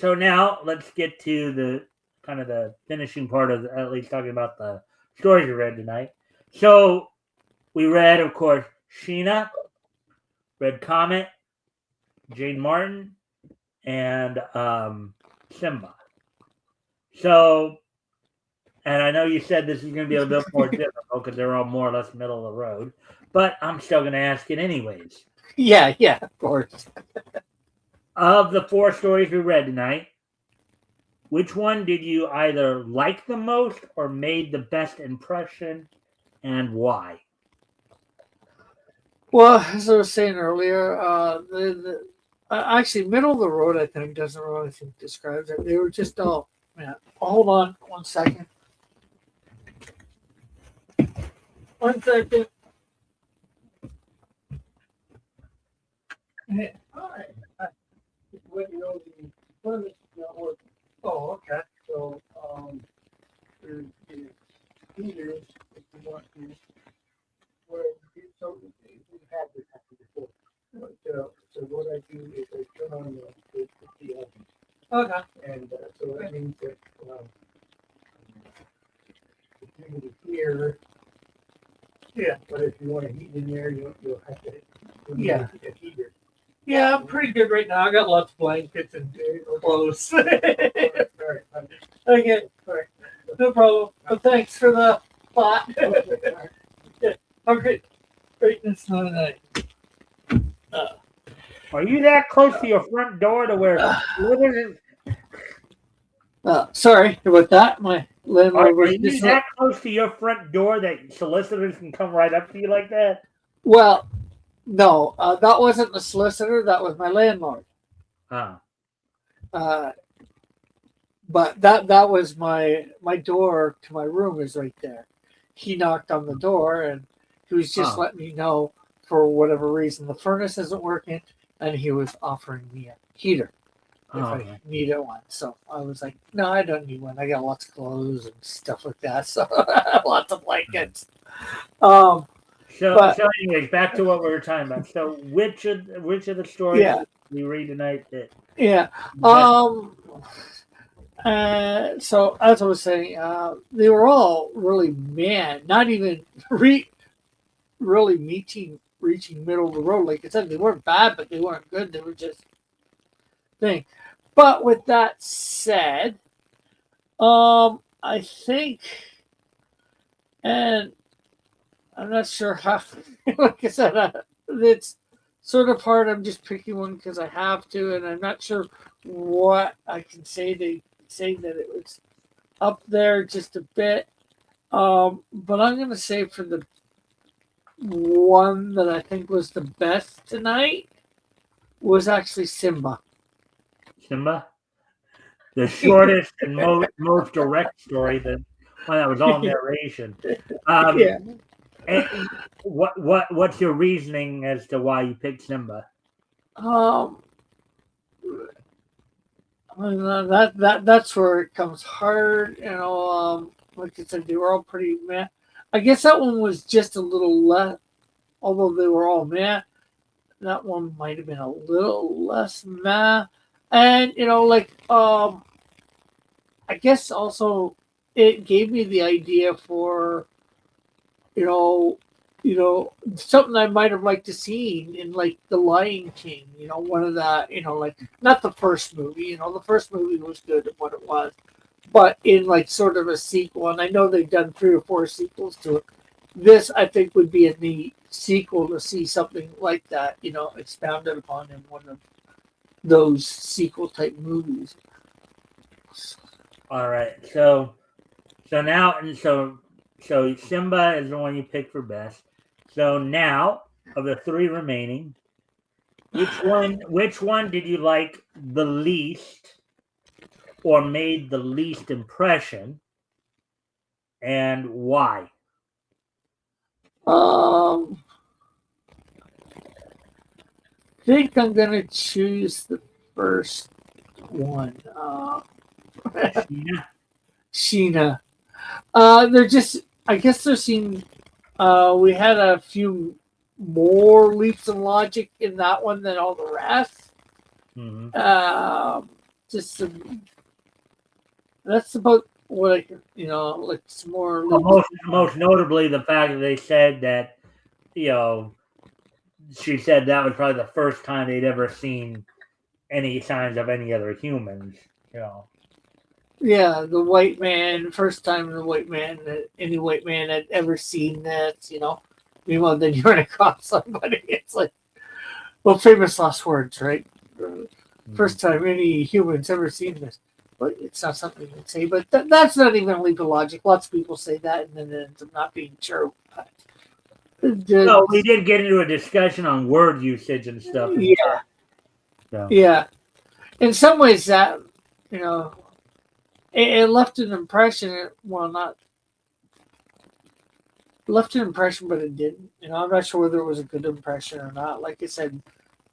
now let's get to the kind of the finishing part of at least talking about the stories we read tonight. So we read, of course, Sheena, Red Comet, Jane Martin, and Simba. So, and I know you said this is going to be a bit more difficult because they're all more or less middle of the road, but I'm still going to ask it anyways. Yeah, of course. Of the 4 stories we read tonight, which one did you either like the most or made the best impression, and why? Well, as I was saying earlier, actually middle of the road, I think, doesn't really think describes it. They were just all, man. Hold on 1 second. 1 second. Hey, all right. Oh, okay. So, there's heaters if you want to. Where so we've had this happen before. But, so what I do is I turn on the oven. Okay. And so that means that the humidity here. Yeah. But if you want to heat in there, you'll have to. A heater. Yeah, I'm pretty good right now. I got lots of blankets and clothes. All right. Okay. All right. No problem. But thanks for the thought. Okay. Yeah. Okay. Greatness tonight. Are you that close to your front door to where sorry about that. My landlord are you that close to your front door that solicitors can come right up to you like that? Well, no, that wasn't the solicitor. That was my landlord. Oh. But that was my door to my room is right there. He knocked on the door and he was just letting me know for whatever reason the furnace isn't working, and he was offering me a heater if I needed one. So I was like, no, I don't need one. I got lots of clothes and stuff like that. So lots of blankets. So anyways, back to what we were talking about. So which of the stories we read tonight that so as I was saying, they were all really not even really reaching middle of the road. Like I said, they weren't bad, but they weren't good. They were just thing. But with that said, I think, and I'm not sure how. Like I said, it's sort of hard. I'm just picking one because I have to, and I'm not sure what I can say. They say that it was up there just a bit, but I'm going to say for the one that I think was the best tonight was actually Simba. Simba, the shortest and most direct story, the one that was all narration. And what's your reasoning as to why you picked Simba? That's where it comes hard. Like I said, they were all pretty meh. I guess that one was just a little less, although they were all meh. That one might have been a little less meh. And I guess also it gave me the idea for you know, something I might have liked to see in like The Lion King, you know, one of the, you know, like not the first movie, you know, the first movie was good at what it was, but in like sort of a sequel, and I know they've done 3 or 4 sequels to it. This I think would be a neat sequel to see something like that, you know, expounded upon in one of those sequel type movies. All right. So now, and so Simba is the one you picked for best. So now, of the 3 remaining, which one did you like the least, or made the least impression, and why? I think I'm gonna choose the first one. Yeah. Sheena. They're just. I guess they're seeing. We had a few more leaps of logic in that one than all the rest. Mm-hmm. Just some, that's about what I can, you know, like some more. Well, most notably, the fact that they said that, you know, she said that was probably the first time they'd ever seen any signs of any other humans. You know. Yeah, the white man. First time the white man that any white man had ever seen that. You know, meanwhile, then you run across somebody. It's like, well, famous last words, right? First time any human's ever seen this. But it's not something you can say. But that's not even a leap of logic. Lots of people say that, and then it ends up not being true. Well, we did get into a discussion on word usage and stuff. Yeah. So. Yeah. In some ways, that, you know, it left an impression. Well, not left an impression, but it didn't. You know, I'm not sure whether it was a good impression or not. Like I said,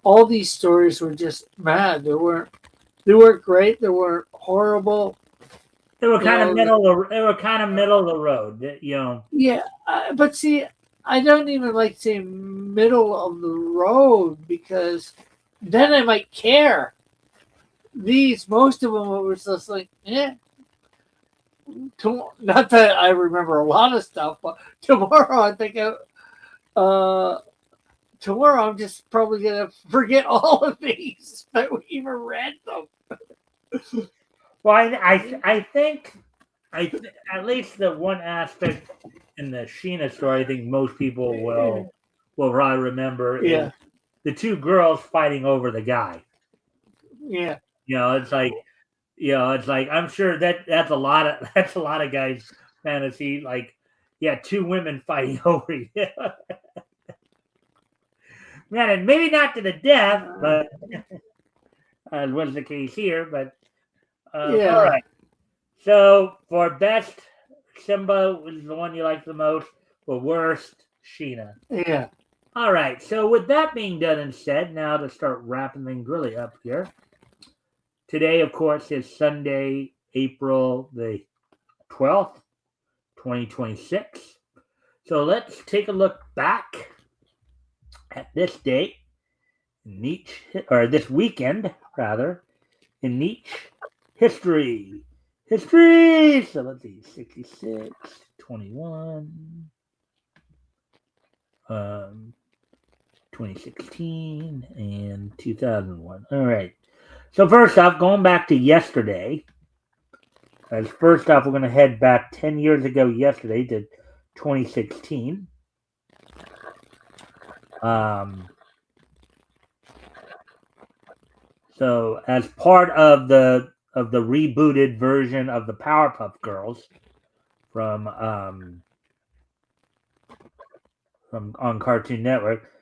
all these stories were just mad. They weren't great. They weren't horrible. They were kind of middle. They were kind of middle of the road. You know. Yeah, but see, I don't even like saying middle of the road because then I might care. Most of them were just like, eh. Not that I remember a lot of stuff, but tomorrow I think tomorrow I'm just probably gonna forget all of these. I even read them. Well, I think at least the one aspect in the Sheena story, I think most people will probably remember is the 2 girls fighting over the guy. Yeah. You know, it's like, I'm sure that's a lot of guys' fantasy. Like, yeah, 2 women fighting over you. Man, and maybe not to the death, but as was the case here. But all right. So for best, Simba was the one you liked the most. For worst, Sheena. Yeah. All right. So with that being done and said, now to start wrapping things really up here. Today, of course, is Sunday, April the 12th, 2026. So let's take a look back at this date this weekend, rather, in each history. So let's see, 66, 21, 2016, and 2001. All right. So first off, going back to yesterday, first off, we're going to head back 10 years ago yesterday to 2016. So as part of the rebooted version of the Powerpuff Girls from on Cartoon Network,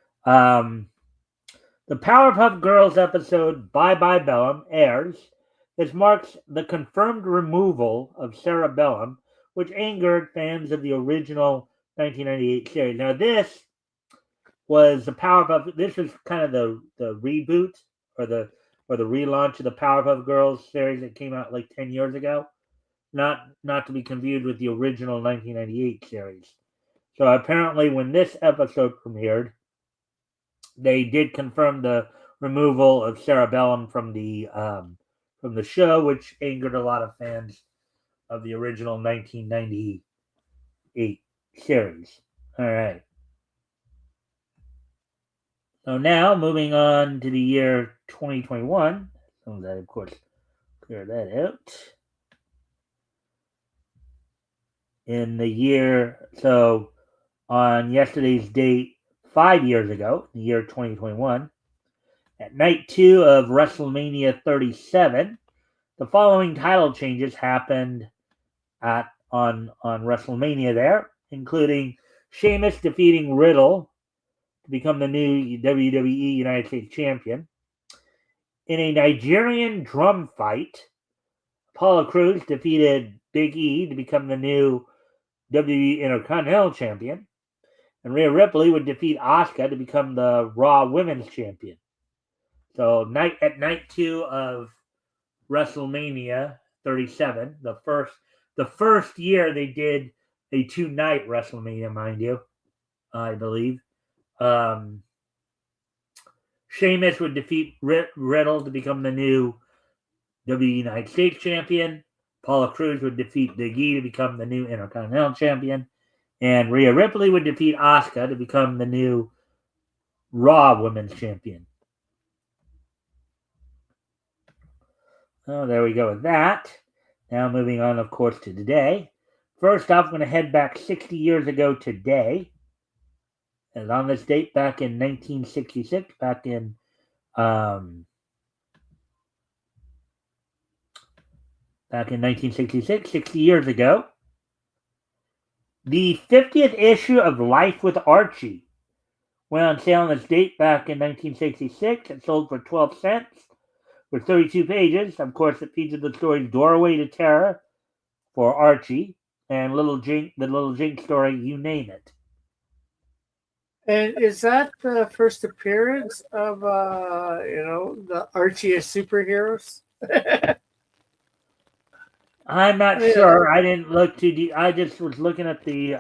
the Powerpuff Girls episode "Bye Bye Bellum" airs. This marks the confirmed removal of Sarah Bellum, which angered fans of the original 1998 series. Now, this was the Powerpuff. This was kind of the reboot or the relaunch of the Powerpuff Girls series that came out like 10 years ago. Not to be confused with the original 1998 series. So apparently, when this episode premiered, they did confirm the removal of Sarah Bellum from the show, which angered a lot of fans of the original 1998 series. All right. So now, moving on to the year 2021. So that, of course, clear that out. In the year, so on yesterday's date, 5 years ago, the year 2021, at night 2 of WrestleMania 37, the following title changes happened on WrestleMania there, including Sheamus defeating Riddle to become the new WWE United States Champion. In a Nigerian drum fight, Apollo Crews defeated Big E to become the new WWE Intercontinental Champion. And Rhea Ripley would defeat Asuka to become the Raw Women's Champion. So at night 2 of WrestleMania 37, the first year they did a 2-night WrestleMania, mind you, I believe. Sheamus would defeat Riddle to become the new WWE United States Champion. Apollo Crews would defeat Big E to become the new Intercontinental Champion. And Rhea Ripley would defeat Asuka to become the new Raw Women's Champion. Oh, there we go with that. Now moving on, of course, to today. First off, I'm going to head back 60 years ago today. And on this date, back in 1966, back in 1966, 60 years ago, the 50th issue of Life with Archie went on sale on this date back in 1966. It sold for 12 cents with 32 pages. Of course, it featured the stories Doorway to Terror for Archie and the Little Jink story, You Name It. And is that the first appearance of the Archie as superheroes? I'm not sure. I didn't look too deep. I just was looking at the.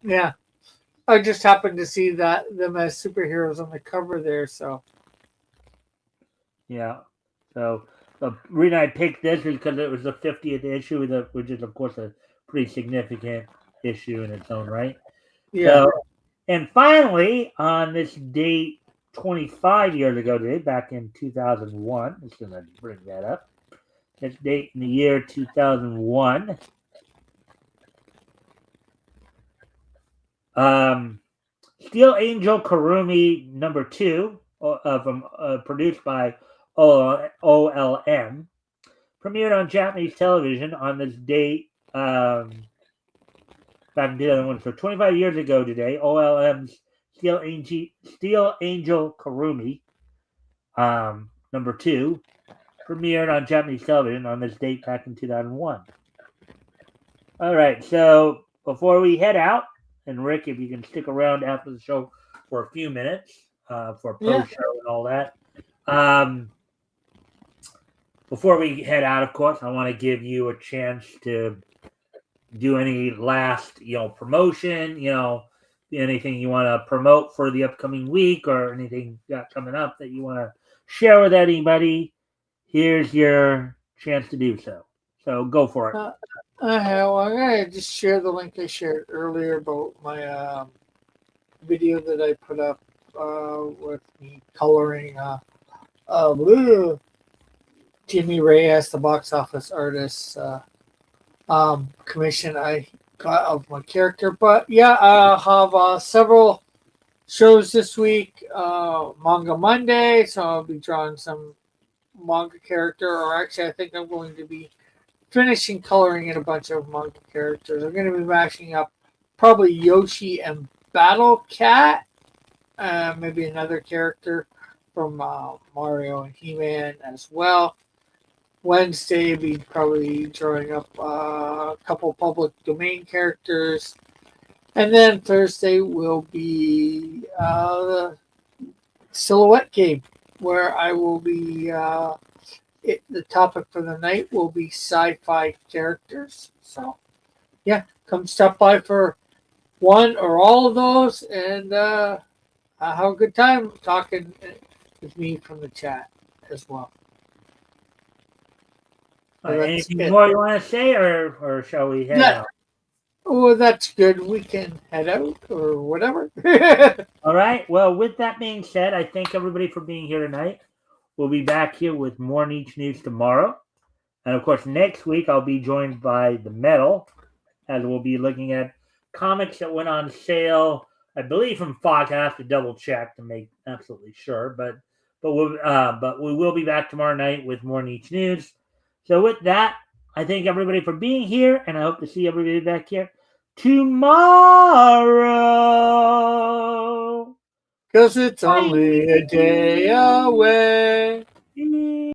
Yeah, I just happened to see them as superheroes on the cover there. So. Yeah. So the reason I picked this is because it was the 50th issue, which is of course a pretty significant issue in its own right. Yeah. So, and finally, on this date, 25 years ago today, back in 2001, I'm just going to bring that up. This date in the year 2001. Steel Angel Kurumi #2, produced by OLM, premiered on Japanese television on this date back in 2001. So 25 years ago today, OLM's Steel Angel Kurumi #2 premiered on Japanese television on this date back in 2001. All right, so before we head out, and Rick, if you can stick around after the show for a few minutes for post-show and all that. Before we head out, of course, I want to give you a chance to do any last, promotion, anything you want to promote for the upcoming week or anything you got coming up that you want to share with anybody. Here's your chance to do so. So go for it. Well, I'm going to just share the link I shared earlier about my video that I put up with me coloring Jimmy Reyes, the box office artist commission I got of my character. But yeah, I have several shows this week. Manga Monday, so I'll be drawing some manga character, or actually I think I'm going to be finishing coloring in a bunch of manga characters. I'm going to be mashing up probably Yoshi and Battle Cat, maybe another character from Mario and He-Man as well. Wednesday, I'll be probably drawing up a couple public domain characters. And then Thursday will be the Silhouette Game, where I will be, the topic for the night will be sci-fi characters. So, yeah, come stop by for one or all of those and have a good time talking with me from the chat as well. Anything more you want to say, or shall we head out? Oh, that's good. We can head out or whatever. All right. Well, with that being said, I thank everybody for being here tonight. We'll be back here with more Niche News tomorrow. And of course, next week I'll be joined by the Metal, as we'll be looking at comics that went on sale, I believe from Fox. I have to double check to make absolutely sure, but we will be back tomorrow night with more Niche News. So with that, I thank everybody for being here, and I hope to see everybody back here tomorrow. Because it's only a day away.